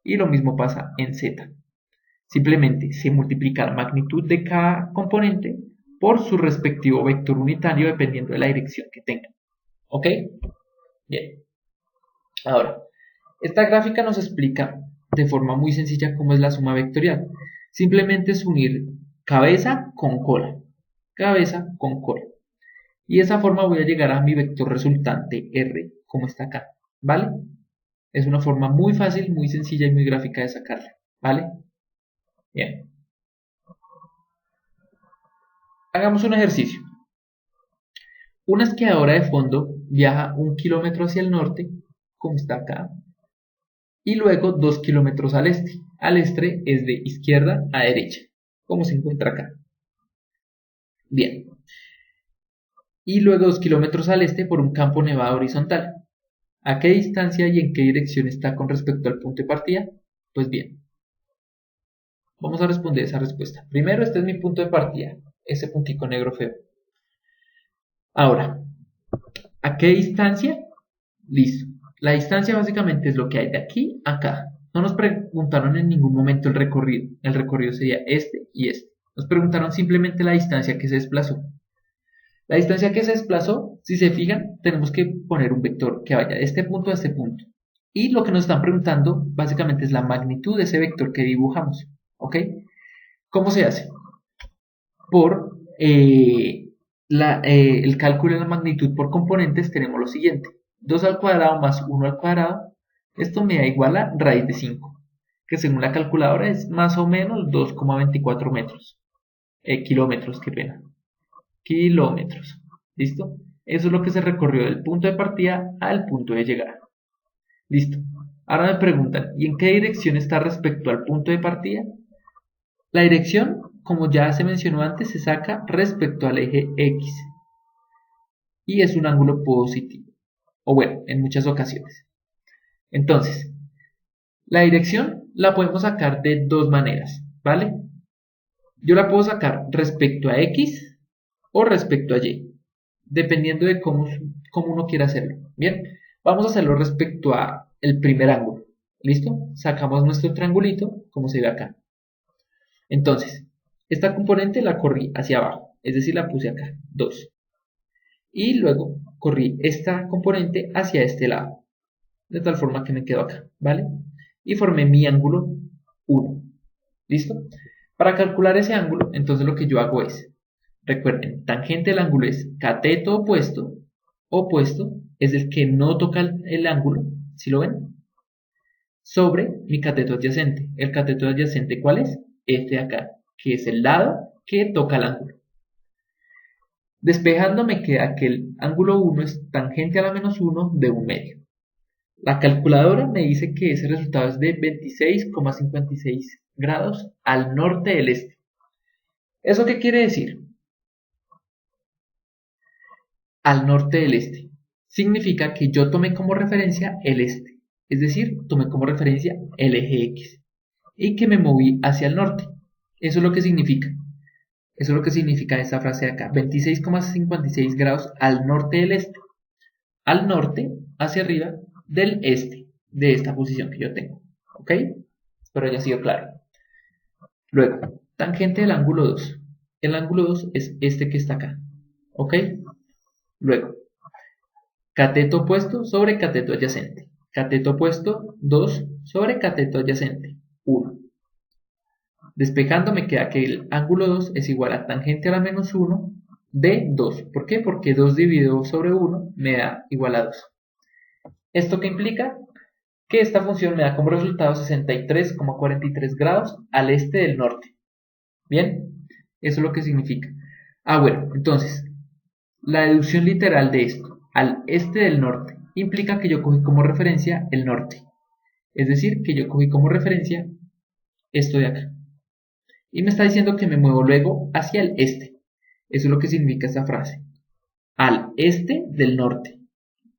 y lo mismo pasa en Z. Simplemente se multiplica la magnitud de cada componente por su respectivo vector unitario dependiendo de la dirección que tengan. ¿Ok? Bien. Ahora, esta gráfica nos explica de forma muy sencilla cómo es la suma vectorial. Simplemente es unir cabeza con cola. Cabeza con cola. Y de esa forma voy a llegar a mi vector resultante R, como está acá. ¿Vale? Es una forma muy fácil, muy sencilla y muy gráfica de sacarla. ¿Vale? Bien. Hagamos un ejercicio. Una esquiadora de fondo viaja 1 kilómetro hacia el norte, como está acá, y luego 2 kilómetros al este. Al este es de izquierda a derecha, como se encuentra acá. Bien. Y luego 2 kilómetros al este por un campo nevado horizontal. ¿A qué distancia y en qué dirección está con respecto al punto de partida? Pues bien, vamos a responder esa respuesta. Primero, este es mi punto de partida, ese puntico negro feo. Ahora, ¿a qué distancia? Listo. La distancia básicamente es lo que hay de aquí a acá. No nos preguntaron en ningún momento el recorrido. El recorrido sería este y este. Nos preguntaron simplemente la distancia que se desplazó. La distancia que se desplazó, si se fijan, tenemos que poner un vector que vaya de este punto a este punto. Y lo que nos están preguntando básicamente es la magnitud de ese vector que dibujamos. ¿Ok? ¿Cómo se hace? Por el cálculo de la magnitud por componentes tenemos lo siguiente. 2 al cuadrado más 1 al cuadrado. Esto me da igual a raíz de 5, que según la calculadora es más o menos 2,24 metros. Kilómetros, qué pena. Kilómetros. ¿Listo? Eso es lo que se recorrió del punto de partida al punto de llegada. Listo. Ahora me preguntan, ¿y en qué dirección está respecto al punto de partida? La dirección, como ya se mencionó antes, se saca respecto al eje X. Y es un ángulo positivo. O bueno, en muchas ocasiones. Entonces, la dirección la podemos sacar de dos maneras, ¿vale? Yo la puedo sacar respecto a X o respecto a Y, dependiendo de cómo uno quiera hacerlo. Bien, vamos a hacerlo respecto a el primer ángulo. ¿Listo? Sacamos nuestro triangulito, como se ve acá. Entonces, esta componente la corrí hacia abajo, es decir, la puse acá, 2. Y luego corrí esta componente hacia este lado, de tal forma que me quedo acá, ¿vale? Y formé mi ángulo 1. ¿Listo? Para calcular ese ángulo, entonces lo que yo hago es, recuerden, tangente del ángulo es cateto opuesto, opuesto es el que no toca el ángulo, ¿sí lo ven? Sobre mi cateto adyacente. ¿El cateto adyacente cuál es? Este de acá, que es el lado que toca el ángulo. Despejando me queda que el ángulo 1 es tangente a la menos 1 de 1 medio. La calculadora me dice que ese resultado es de 26,56 grados al norte del este. ¿Eso qué quiere decir? Al norte del este. Significa que yo tomé como referencia el este. Es decir, tomé como referencia el eje X. Y que me moví hacia el norte. Eso es lo que significa. Eso es lo que significa esta frase de acá. 26,56 grados al norte del este. Al norte, hacia arriba, del este. De esta posición que yo tengo. ¿Ok? Espero haya sido claro. Luego, tangente del ángulo 2. El ángulo 2 es este que está acá. ¿Ok? Luego, cateto opuesto sobre cateto adyacente. Cateto opuesto 2 sobre cateto adyacente 1. Despejando me queda que el ángulo 2 es igual a tangente a la menos 1 de 2. ¿Por qué? Porque 2 dividido sobre 1 me da igual a 2. ¿Esto qué implica? Que esta función me da como resultado 63,43 grados al este del norte. ¿Bien? Eso es lo que significa. Bueno, entonces, la deducción literal de esto, al este del norte, implica que yo cogí como referencia el norte. Es decir, que yo cogí como referencia esto de acá. Y me está diciendo que me muevo luego hacia el este. Eso es lo que significa esta frase. Al este del norte.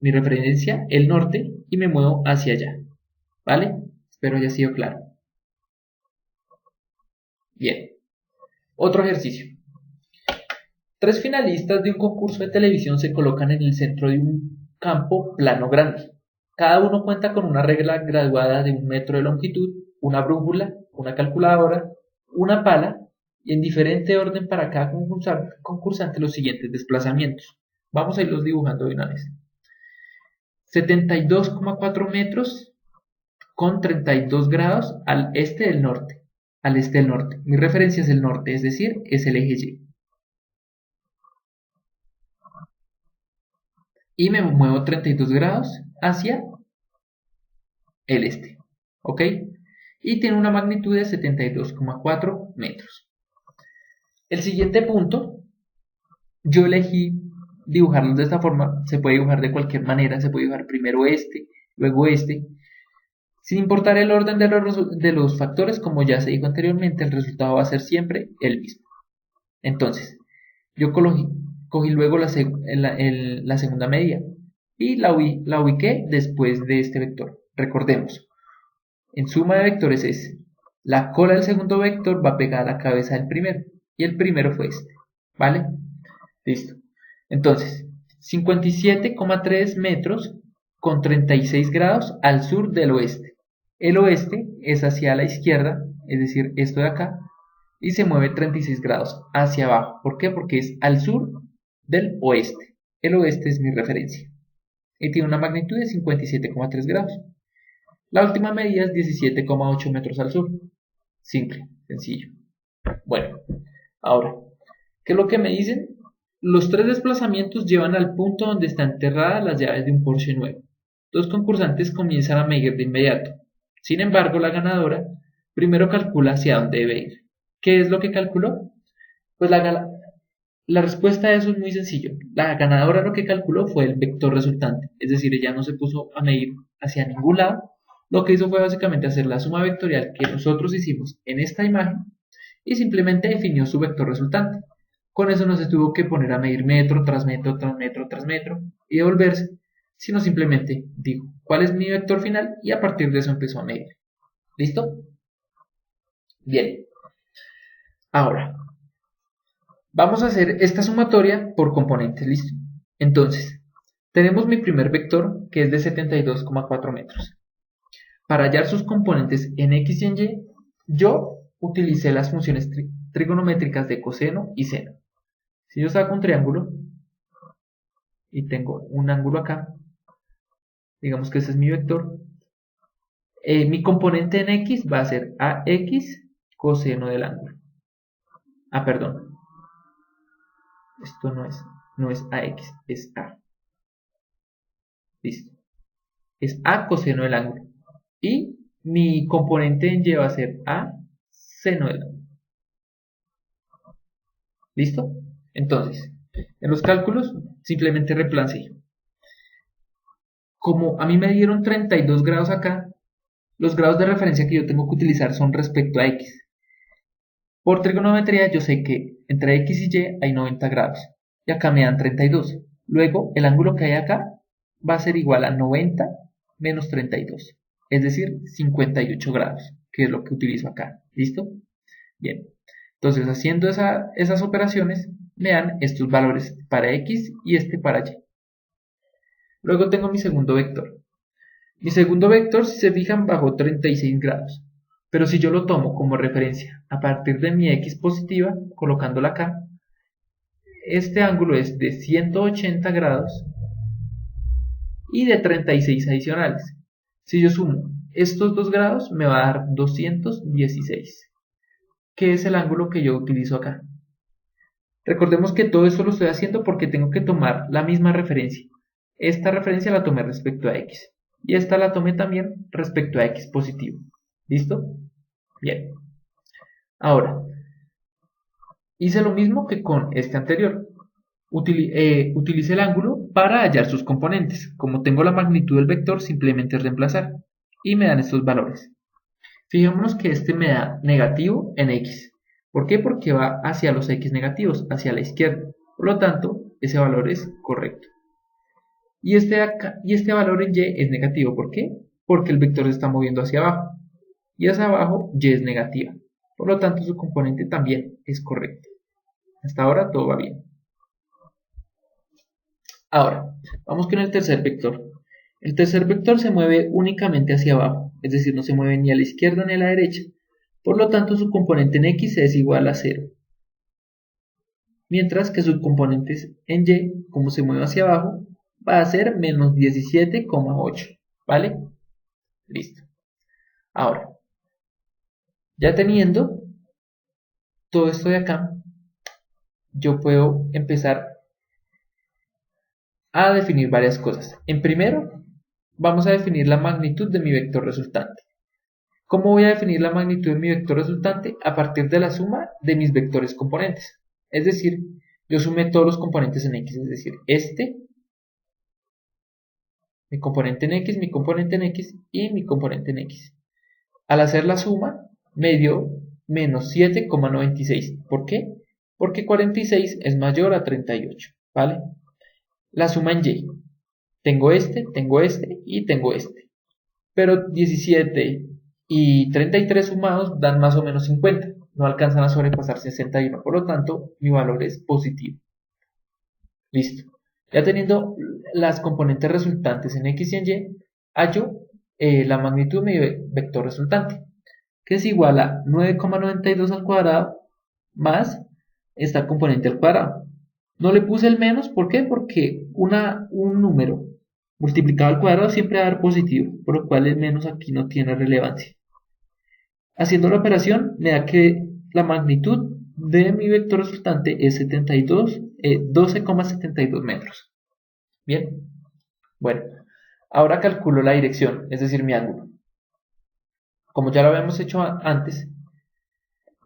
Mi referencia, el norte, y me muevo hacia allá. ¿Vale? Espero haya sido claro. Bien. Otro ejercicio. Tres finalistas de un concurso de televisión se colocan en el centro de un campo plano grande. Cada uno cuenta con una regla graduada de 1 metro de longitud, una brújula, una calculadora, una pala y en diferente orden para cada concursante los siguientes desplazamientos. Vamos a irlos dibujando de una vez. 72,4 metros con 32 grados al este del norte. Al este del norte. Mi referencia es el norte, es decir, es el eje Y. Y me muevo 32 grados hacia el este. ¿Ok? Y tiene una magnitud de 72,4 metros. El siguiente punto, yo elegí dibujarlo de esta forma. Se puede dibujar de cualquier manera. Se puede dibujar primero este, luego este. Sin importar el orden de los factores, como ya se dijo anteriormente, el resultado va a ser siempre el mismo. Entonces, yo cogí luego la segunda medida y la ubiqué después de este vector. Recordemos, en suma de vectores es la cola del segundo vector va pegada a la cabeza del primero y el primero fue este, ¿vale? Listo. Entonces, 57,3 metros con 36 grados al sur del oeste. El oeste es hacia la izquierda, es decir, esto de acá, y se mueve 36 grados hacia abajo. ¿Por qué? Porque es al sur del oeste. El oeste es mi referencia. Y tiene una magnitud de 57,3 grados. La última medida es 17,8 metros al sur. Simple, sencillo. Bueno, ahora, ¿qué es lo que me dicen? Los tres desplazamientos llevan al punto donde están enterradas las llaves de un Porsche nuevo. Los concursantes comienzan a medir de inmediato. Sin embargo, la ganadora primero calcula hacia dónde debe ir. ¿Qué es lo que calculó? Pues la respuesta a eso es muy sencillo. La ganadora lo que calculó fue el vector resultante. Es decir, ella no se puso a medir hacia ningún lado. Lo que hizo fue básicamente hacer la suma vectorial que nosotros hicimos en esta imagen y simplemente definió su vector resultante. Con eso no se tuvo que poner a medir metro tras metro tras metro tras metro y devolverse, sino simplemente dijo cuál es mi vector final y a partir de eso empezó a medir. ¿Listo? Bien. Ahora, vamos a hacer esta sumatoria por componentes. ¿Listo? Entonces, tenemos mi primer vector que es de 72,4 metros. Para hallar sus componentes en x y en y, yo utilicé las funciones trigonométricas de coseno y seno. Si yo saco un triángulo y tengo un ángulo acá, digamos que ese es mi vector, mi componente en x va a ser ax coseno del ángulo. Ah, perdón. Esto no es ax, es a. Listo. Es a coseno del ángulo. Y mi componente en y va a ser a seno del ángulo. ¿Listo? Entonces, en los cálculos simplemente reemplacé. Como a mí me dieron 32 grados acá, los grados de referencia que yo tengo que utilizar son respecto a x. Por trigonometría yo sé que entre x y y hay 90 grados. Y acá me dan 32. Luego el ángulo que hay acá va a ser igual a 90 menos 32. Es decir, 58 grados, que es lo que utilizo acá. ¿Listo? Bien. Entonces, haciendo esas operaciones, me dan estos valores para x y este para y. Luego tengo mi segundo vector. Mi segundo vector, si se fijan, bajó 36 grados. Pero si yo lo tomo como referencia a partir de mi x positiva, colocándola acá, este ángulo es de 180 grados y de 36 adicionales. Si yo sumo estos 2 grados, me va a dar 216. ¿Qué es el ángulo que yo utilizo acá? Recordemos que todo esto lo estoy haciendo porque tengo que tomar la misma referencia. Esta referencia la tomé respecto a x y esta la tomé también respecto a x positivo. ¿Listo? Bien. Ahora, hice lo mismo que con este anterior. Utilicé el ángulo para hallar sus componentes. Como tengo la magnitud del vector, simplemente es reemplazar y me dan estos valores. Fijémonos que este me da negativo en x. ¿Por qué? Porque va hacia los x negativos, hacia la izquierda. Por lo tanto, ese valor es correcto. Y este valor en y es negativo. ¿Por qué? Porque el vector se está moviendo hacia abajo. Y hacia abajo y es negativa. Por lo tanto, su componente también es correcto. Hasta ahora todo va bien. Ahora, vamos con el tercer vector. El tercer vector se mueve únicamente hacia abajo, es decir, no se mueve ni a la izquierda ni a la derecha. Por lo tanto, su componente en X es igual a 0. Mientras que su componente en Y, como se mueve hacia abajo, va a ser menos 17,8. ¿Vale? Listo. Ahora, ya teniendo todo esto de acá, yo puedo empezar a definir varias cosas. En primero, vamos a definir la magnitud de mi vector resultante. ¿Cómo voy a definir la magnitud de mi vector resultante? A partir de la suma de mis vectores componentes. Es decir, yo sumé todos los componentes en X, es decir, mi componente en X, mi componente en X y mi componente en X. Al hacer la suma, me dio menos 7,96. ¿Por qué? Porque 46 es mayor a 38, ¿vale? La suma en Y. Tengo este y tengo este. Pero 17 y 33 sumados dan más o menos 50. No alcanzan a sobrepasar 61. Por lo tanto, mi valor es positivo. Listo. Ya teniendo las componentes resultantes en X y en Y, hallo la magnitud de mi vector resultante, que es igual a 9,92 al cuadrado más esta componente al cuadrado. No le puse el menos, ¿por qué? Porque un número multiplicado al cuadrado siempre va a dar positivo, por lo cual el menos aquí no tiene relevancia. Haciendo la operación me da que la magnitud de mi vector resultante es 12,72 metros. Bien, bueno, ahora calculo la dirección, es decir, mi ángulo. Como ya lo habíamos hecho antes,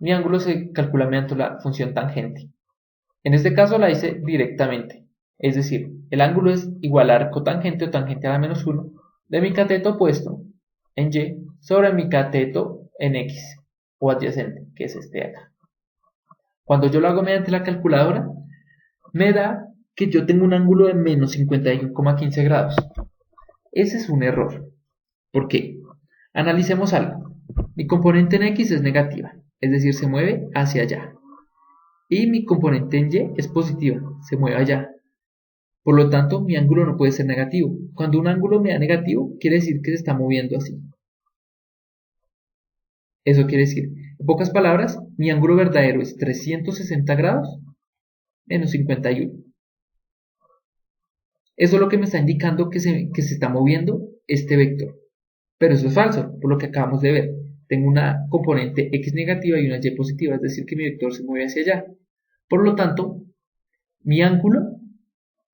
mi ángulo se calcula mediante la función tangente. En este caso la hice directamente, es decir, el ángulo es igual a arco tangente o tangente a la menos 1 de mi cateto opuesto en Y sobre mi cateto en X o adyacente, que es este de acá. Cuando yo lo hago mediante la calculadora, me da que yo tengo un ángulo de menos 51,15 grados. Ese es un error. ¿Por qué? Analicemos algo. Mi componente en X es negativa, es decir, se mueve hacia allá. Y mi componente en Y es positiva, se mueve allá. Por lo tanto, mi ángulo no puede ser negativo. Cuando un ángulo me da negativo, quiere decir que se está moviendo así. Eso quiere decir, en pocas palabras, mi ángulo verdadero es 360 grados menos 51. Eso es lo que me está indicando que se está moviendo este vector. Pero eso es falso, por lo que acabamos de ver. Tengo una componente X negativa y una Y positiva, es decir, que mi vector se mueve hacia allá. Por lo tanto, mi ángulo,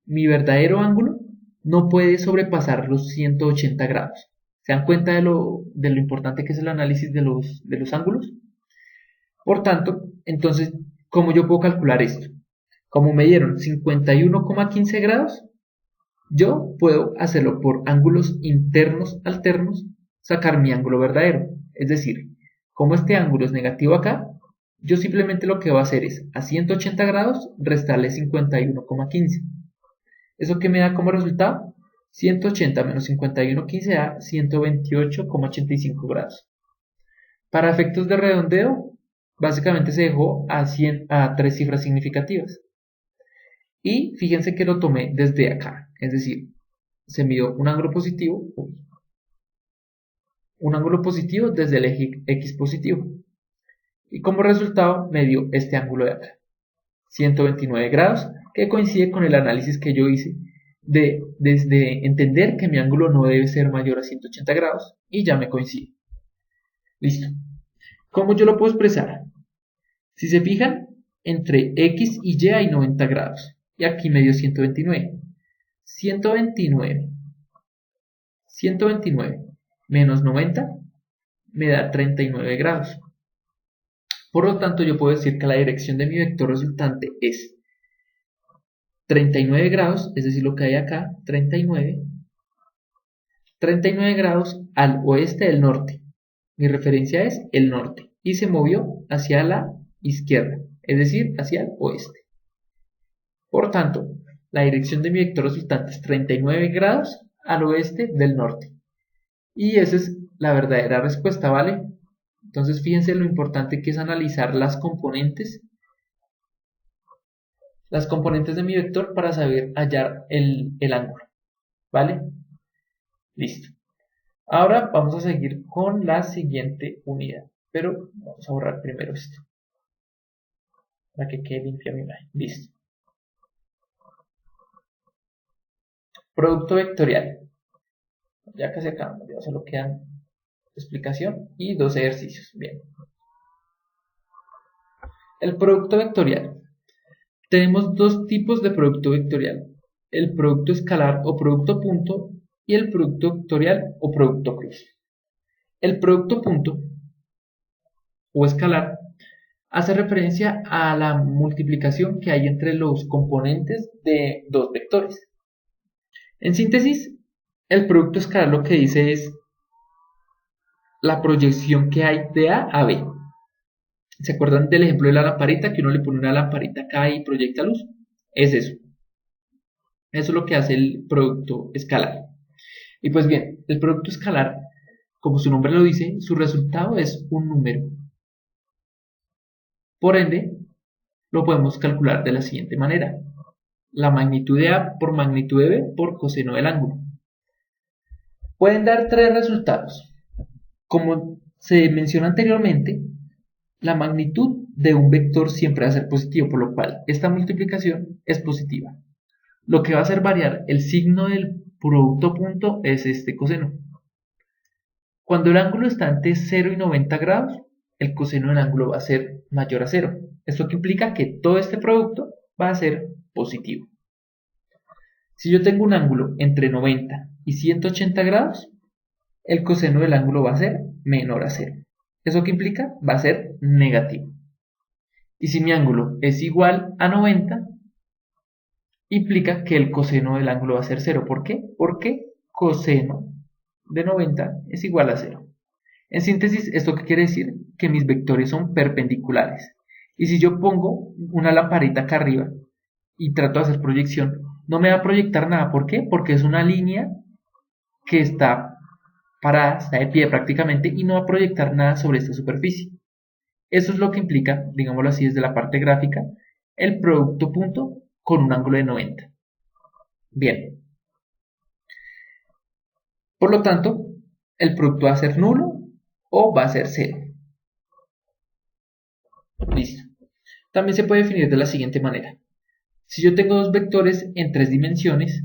mi verdadero ángulo, no puede sobrepasar los 180 grados. ¿Se dan cuenta de lo importante que es el análisis de los ángulos? Por tanto, entonces, ¿cómo yo puedo calcular esto? Como me dieron 51,15 grados, yo puedo hacerlo por ángulos internos alternos, sacar mi ángulo verdadero. Es decir, como este ángulo es negativo acá, yo simplemente lo que voy a hacer es a 180 grados restarle 51,15. ¿Eso qué me da como resultado? 180 menos 51,15 da 128,85 grados. Para efectos de redondeo, básicamente se dejó a 3 cifras significativas. Y fíjense que lo tomé desde acá, es decir, se midió un ángulo positivo desde el eje X positivo. Y como resultado me dio este ángulo de acá, 129 grados, que coincide con el análisis que yo hice desde entender que mi ángulo no debe ser mayor a 180 grados y ya me coincide. Listo. ¿Cómo yo lo puedo expresar? Si se fijan, entre X y Y hay 90 grados y aquí me dio 129. 129 menos 90 me da 39 grados. Por lo tanto, yo puedo decir que la dirección de mi vector resultante es 39 grados, es decir, lo que hay acá, 39 grados al oeste del norte. Mi referencia es el norte y se movió hacia la izquierda, es decir, hacia el oeste. Por tanto, la dirección de mi vector resultante es 39 grados al oeste del norte. Y esa es la verdadera respuesta, ¿vale? Entonces fíjense lo importante que es analizar las componentes las componentes de mi vector para saber hallar el ángulo, ¿vale? Listo. Ahora vamos a seguir con la siguiente unidad, pero vamos a borrar primero esto para que quede limpia mi imagen. Listo. Producto vectorial. Ya casi acabamos, ya solo quedan explicación y 2 ejercicios. Bien. El producto vectorial. Tenemos dos tipos de producto vectorial: el producto escalar o producto punto y el producto vectorial o producto cruz. El producto punto o escalar hace referencia a la multiplicación que hay entre los componentes de dos vectores. En síntesis, el producto escalar lo que dice es la proyección que hay de A a B. ¿Se acuerdan del ejemplo de la lamparita? Que uno le pone una lamparita acá y proyecta luz. Es eso. Eso es lo que hace el producto escalar. Y pues bien, el producto escalar, como su nombre lo dice, su resultado es un número. Por ende, lo podemos calcular de la siguiente manera: la magnitud de A por magnitud de B por coseno del ángulo. Pueden dar tres resultados. Como se mencionó anteriormente, la magnitud de un vector siempre va a ser positivo, por lo cual esta multiplicación es positiva. Lo que va a hacer variar el signo del producto punto es este coseno. Cuando el ángulo está entre 0 y 90 grados, el coseno del ángulo va a ser mayor a 0. Esto que implica que todo este producto va a ser positivo. Si yo tengo un ángulo entre 90 y 180 grados, el coseno del ángulo va a ser menor a 0. ¿Eso qué implica? Va a ser negativo. Y si mi ángulo es igual a 90, implica que el coseno del ángulo va a ser 0. ¿Por qué? Porque coseno de 90 es igual a 0. En síntesis, ¿esto qué quiere decir? Que mis vectores son perpendiculares. Y si yo pongo una lamparita acá arriba y trato de hacer proyección, no me va a proyectar nada. ¿Por qué? Porque es una línea que está parada, está de pie prácticamente, y no va a proyectar nada sobre esta superficie. Eso es lo que implica, digámoslo así desde la parte gráfica, el producto punto con un ángulo de 90. Bien. Por lo tanto, el producto va a ser nulo o va a ser 0. Listo. También se puede definir de la siguiente manera: si yo tengo dos vectores en 3 dimensiones,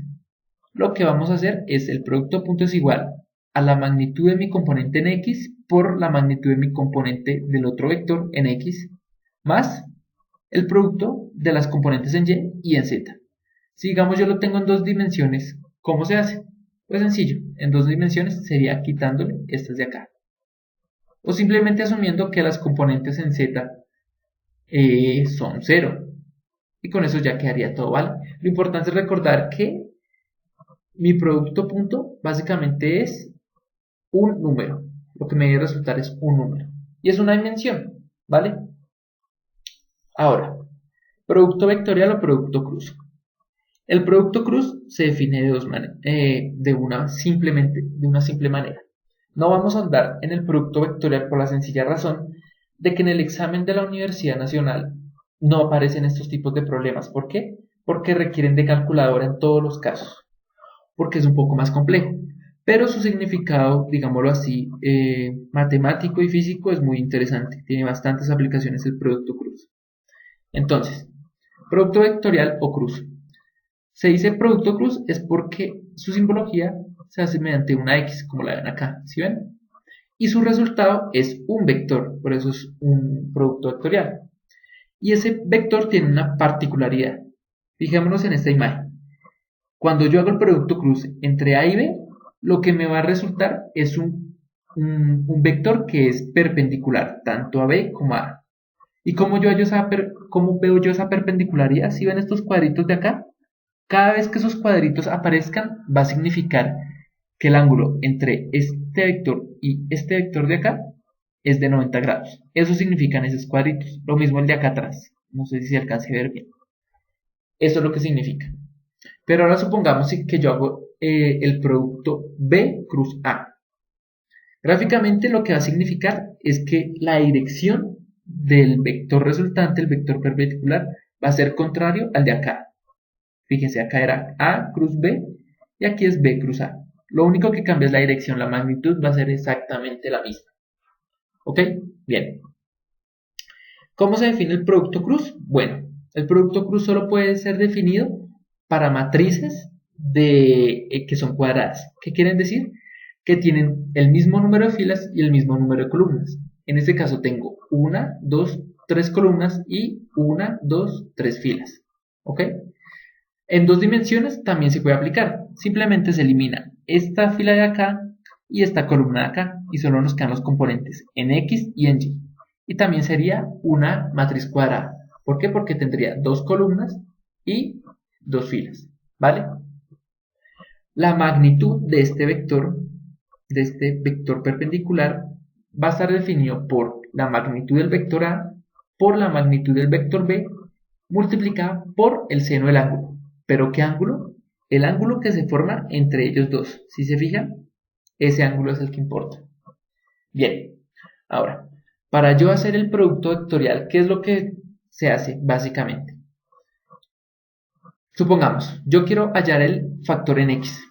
lo que vamos a hacer es el producto punto es igual a la magnitud de mi componente en X por la magnitud de mi componente del otro vector en X más el producto de las componentes en Y y en Z. Si digamos yo lo tengo en 2 dimensiones, ¿cómo se hace? Pues sencillo, en 2 dimensiones sería quitándole estas de acá. O simplemente asumiendo que las componentes en Z son 0. Y con eso ya quedaría todo, ¿vale? Lo importante es recordar que mi producto punto básicamente es un número. Lo que me debe resultar es un número. Y es una dimensión, ¿vale? Ahora, producto vectorial o producto cruz. El producto cruz se define de una simple manera. No vamos a andar en el producto vectorial por la sencilla razón de que en el examen de la Universidad Nacional no aparecen estos tipos de problemas. ¿Por qué? Porque requieren de calculadora en todos los casos, porque es un poco más complejo. Pero su significado, digámoslo así, matemático y físico es muy interesante. Tiene bastantes aplicaciones el producto cruz. Entonces, producto vectorial o cruz. Se dice producto cruz es porque su simbología se hace mediante una X, como la ven acá, ¿sí ven? Y su resultado es un vector, por eso es un producto vectorial. Y ese vector tiene una particularidad. Fijémonos en esta imagen. Cuando yo hago el producto cruz entre A y B, lo que me va a resultar es un vector que es perpendicular, tanto a B como a A. ¿Y cómo veo yo esa perpendicularidad? Si ven estos cuadritos de acá, cada vez que esos cuadritos aparezcan, va a significar que el ángulo entre este vector y este vector de acá es de 90 grados. Eso significan esos cuadritos. Lo mismo el de acá atrás. No sé si se alcance a ver bien. Eso es lo que significa. Pero ahora supongamos que yo hago el producto B cruz A. Gráficamente lo que va a significar es que la dirección del vector resultante, el vector perpendicular, va a ser contrario al de acá. Fíjense, acá era A cruz B y aquí es B cruz A. Lo único que cambia es la dirección, la magnitud va a ser exactamente la misma. ¿Ok? Bien. ¿Cómo se define el producto cruz? Bueno, el producto cruz solo puede ser definido para matrices que son cuadradas. ¿Qué quieren decir? Que tienen el mismo número de filas y el mismo número de columnas. En este caso tengo 1, 2, 3 columnas y 1, 2, 3 filas. ¿Ok? En dos dimensiones también se puede aplicar. Simplemente se elimina esta fila de acá y esta columna de acá y solo nos quedan los componentes en X y en Y. Y también sería una matriz cuadrada. ¿Por qué? Porque tendría dos columnas y dos filas. ¿Vale? La magnitud de este vector perpendicular, va a estar definido por la magnitud del vector A por la magnitud del vector B multiplicada por el seno del ángulo. ¿Pero qué ángulo? El ángulo que se forma entre ellos dos. Si se fijan, ese ángulo es el que importa. Bien, ahora, para yo hacer el producto vectorial, ¿qué es lo que se hace básicamente? Supongamos, yo quiero hallar el factor en X.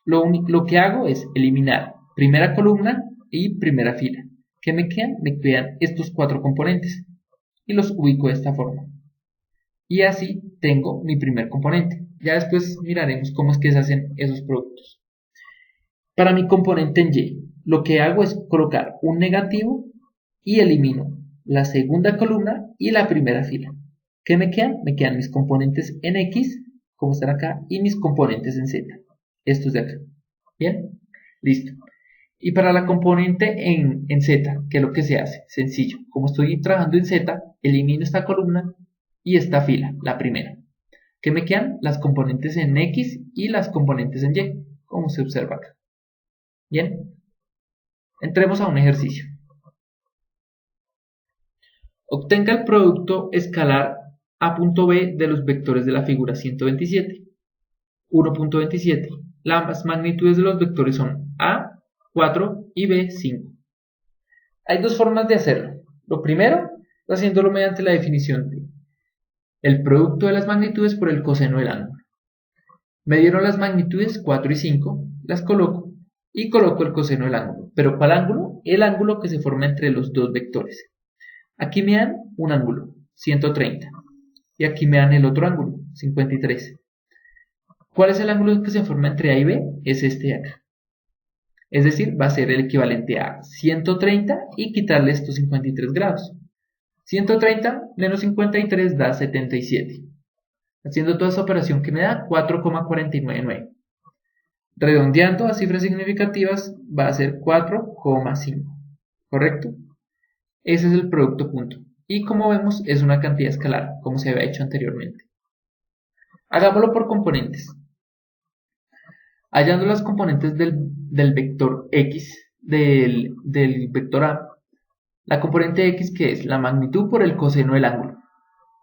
Lo que hago es eliminar primera columna y primera fila. ¿Qué me quedan? Me quedan estos cuatro componentes y los ubico de esta forma. Y así tengo mi primer componente. Ya después miraremos cómo es que se hacen esos productos. Para mi componente en Y, lo que hago es colocar un negativo y elimino la segunda columna y la primera fila. ¿Qué me quedan? Me quedan mis componentes en X, como están acá, y mis componentes en Z. Estos de acá. ¿Bien? Listo. Y para la componente en Z, ¿qué es lo que se hace? Sencillo. Como estoy trabajando en Z, elimino esta columna y esta fila, la primera. ¿Qué me quedan? Las componentes en X y las componentes en Y, como se observa acá. Bien. Entremos a un ejercicio. Obtenga el producto escalar A.B de los vectores de la figura 127. 1.27. Las magnitudes de los vectores son A, 4 y B, 5. Hay dos formas de hacerlo. Lo primero, haciéndolo mediante la definición de el producto de las magnitudes por el coseno del ángulo. Me dieron las magnitudes 4 y 5, las coloco y coloco el coseno del ángulo. ¿Pero cuál ángulo? El ángulo que se forma entre los dos vectores. Aquí me dan un ángulo, 130, y aquí me dan el otro ángulo, 53. ¿Cuál es el ángulo que se forma entre A y B? Es este de acá. Es decir, va a ser el equivalente a 130 y quitarle estos 53 grados. 130 menos 53 da 77. Haciendo toda esa operación que me da 4,499. Redondeando a cifras significativas va a ser 4,5. ¿Correcto? Ese es el producto punto. Y como vemos es una cantidad escalar, como se había hecho anteriormente. Hagámoslo por componentes. Hallando las componentes del vector X, del vector A, la componente X que es la magnitud por el coseno del ángulo.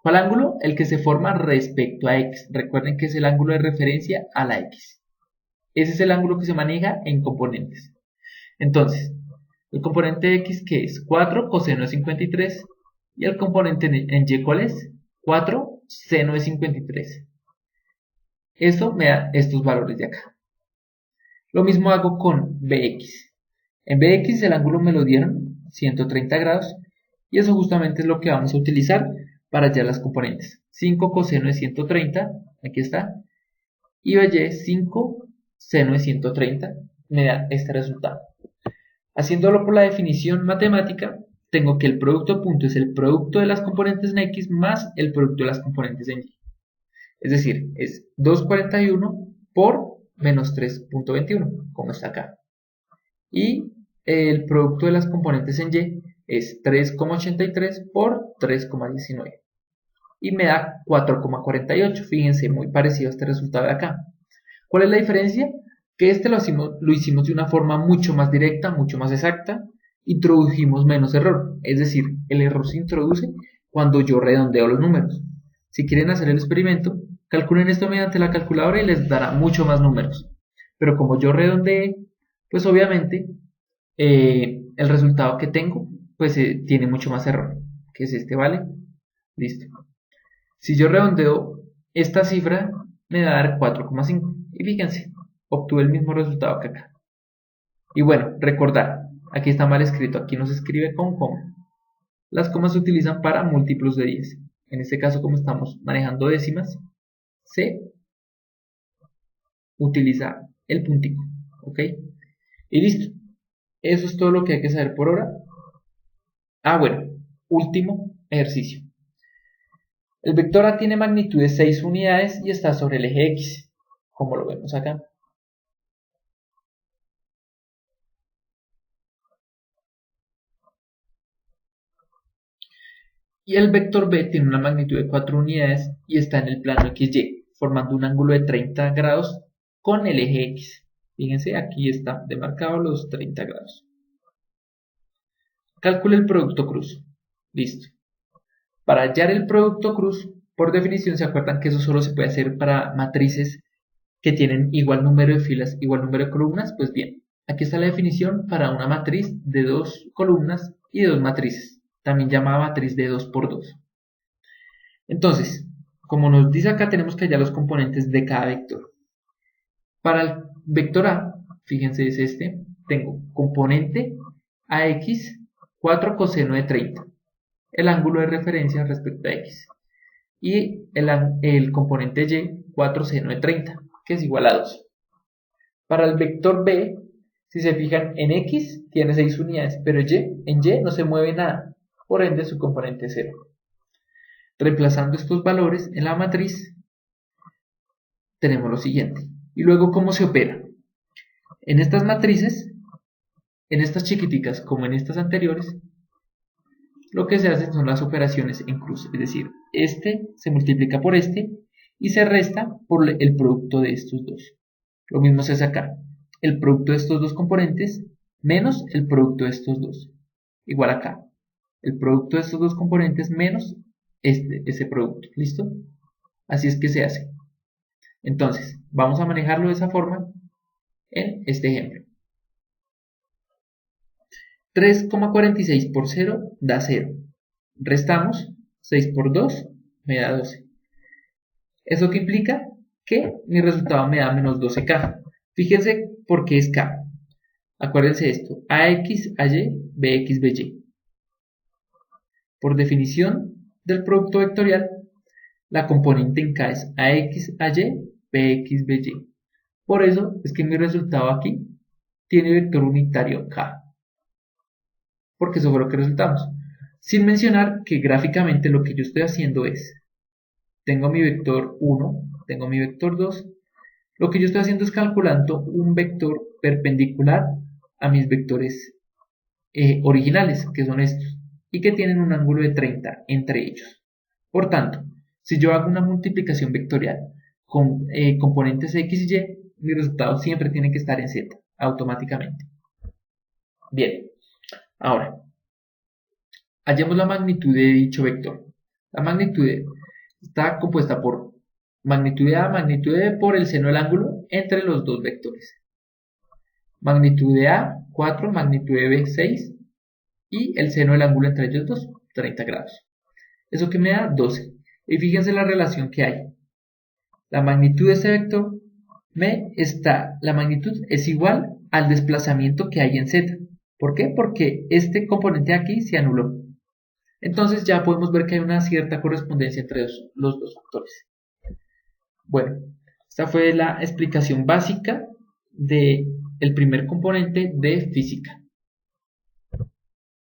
¿Cuál ángulo? El que se forma respecto a X. Recuerden que es el ángulo de referencia a la X. Ese es el ángulo que se maneja en componentes. Entonces, el componente X que es 4 coseno de 53 y el componente en Y ¿cuál es? 4 seno de 53. Eso me da estos valores de acá. Lo mismo hago con Bx. En Bx el ángulo me lo dieron 130 grados y eso justamente es lo que vamos a utilizar para hallar las componentes. 5 coseno de 130, aquí está, y By 5 seno de 130 me da este resultado. Haciéndolo por la definición matemática, tengo que el producto punto es el producto de las componentes en X más el producto de las componentes en Y. Es decir, es 241 por menos 3.21, como está acá. Y el producto de las componentes en Y es 3,83 por 3,19. Y me da 4,48. Fíjense, muy parecido a este resultado de acá. ¿Cuál es la diferencia? Que este lo hicimos de una forma mucho más directa, mucho más exacta. Introdujimos menos error. Es decir, el error se introduce cuando yo redondeo los números. Si quieren hacer el experimento, calculen esto mediante la calculadora y les dará mucho más números. Pero como yo redondeé, pues obviamente el resultado que tengo pues tiene mucho más error. Que es este, ¿vale? Listo. Si yo redondeo esta cifra, me va a dar 4,5. Y fíjense, obtuve el mismo resultado que acá. Y bueno, recordar, aquí está mal escrito, aquí no se escribe con coma. Las comas se utilizan para múltiplos de 10. En este caso, como estamos manejando décimas, se utiliza el puntico. ¿Ok? Y listo. Eso es todo lo que hay que saber por ahora. Bueno, último ejercicio. El vector A tiene magnitud de 6 unidades y está sobre el eje X, como lo vemos acá. Y el vector B tiene una magnitud de 4 unidades y está en el plano XY, formando un ángulo de 30 grados con el eje X. Fíjense, aquí está demarcado los 30 grados. Calcule el producto cruz. Listo. Para hallar el producto cruz, por definición se acuerdan que eso solo se puede hacer para matrices que tienen igual número de filas, igual número de columnas. Pues bien, aquí está la definición para una matriz de 2 columnas y de 2 matrices, también llamada matriz de 2 por 2. Entonces, como nos dice acá, tenemos que hallar los componentes de cada vector. Para el vector A, fíjense, es este, tengo componente AX 4 coseno de 30, el ángulo de referencia respecto a X, y el componente Y 4 seno de 30, que es igual a 2. Para el vector B, si se fijan, en X tiene 6 unidades, pero en Y no se mueve nada, por ende su componente es 0. Reemplazando estos valores en la matriz, tenemos lo siguiente. Y luego, ¿cómo se opera? En estas matrices, en estas chiquiticas como en estas anteriores, lo que se hace son las operaciones en cruz, es decir, este se multiplica por este y se resta por el producto de estos dos. Lo mismo se hace acá, el producto de estos dos componentes menos el producto de estos dos, igual acá, el producto de estos dos componentes menos ese producto, ¿listo? Así es que se hace. Entonces, vamos a manejarlo de esa forma en este ejemplo. 3,46 por 0 da 0. Restamos 6 por 2 me da 12. ¿Eso qué implica? Que mi resultado me da menos 12K. Fíjense por qué es K. Acuérdense esto. AX, AY, BX, BY. Por definición del producto vectorial, la componente en K es AX, AY, BX, BY. Por eso es que mi resultado aquí tiene vector unitario K. Porque eso fue lo que resultamos. Sin mencionar que gráficamente lo que yo estoy haciendo es, tengo mi vector 1, tengo mi vector 2, lo que yo estoy haciendo es calculando un vector perpendicular a mis vectores originales, que son estos, y que tienen un ángulo de 30 entre ellos. Por tanto, si yo hago una multiplicación vectorial con componentes X y Y, mi resultado siempre tiene que estar en Z, automáticamente. Bien. Ahora, hallemos la magnitud de dicho vector. La magnitud está compuesta por magnitud de A, magnitud de B por el seno del ángulo entre los dos vectores. Magnitud de A, 4, magnitud de B, 6 y el seno del ángulo entre ellos dos, 30 grados. Eso que me da 12. Y fíjense la relación que hay. La magnitud de este vector la magnitud es igual al desplazamiento que hay en Z. ¿Por qué? Porque este componente aquí se anuló. Entonces ya podemos ver que hay una cierta correspondencia entre los dos factores. Bueno, esta fue la explicación básica del primer componente de física.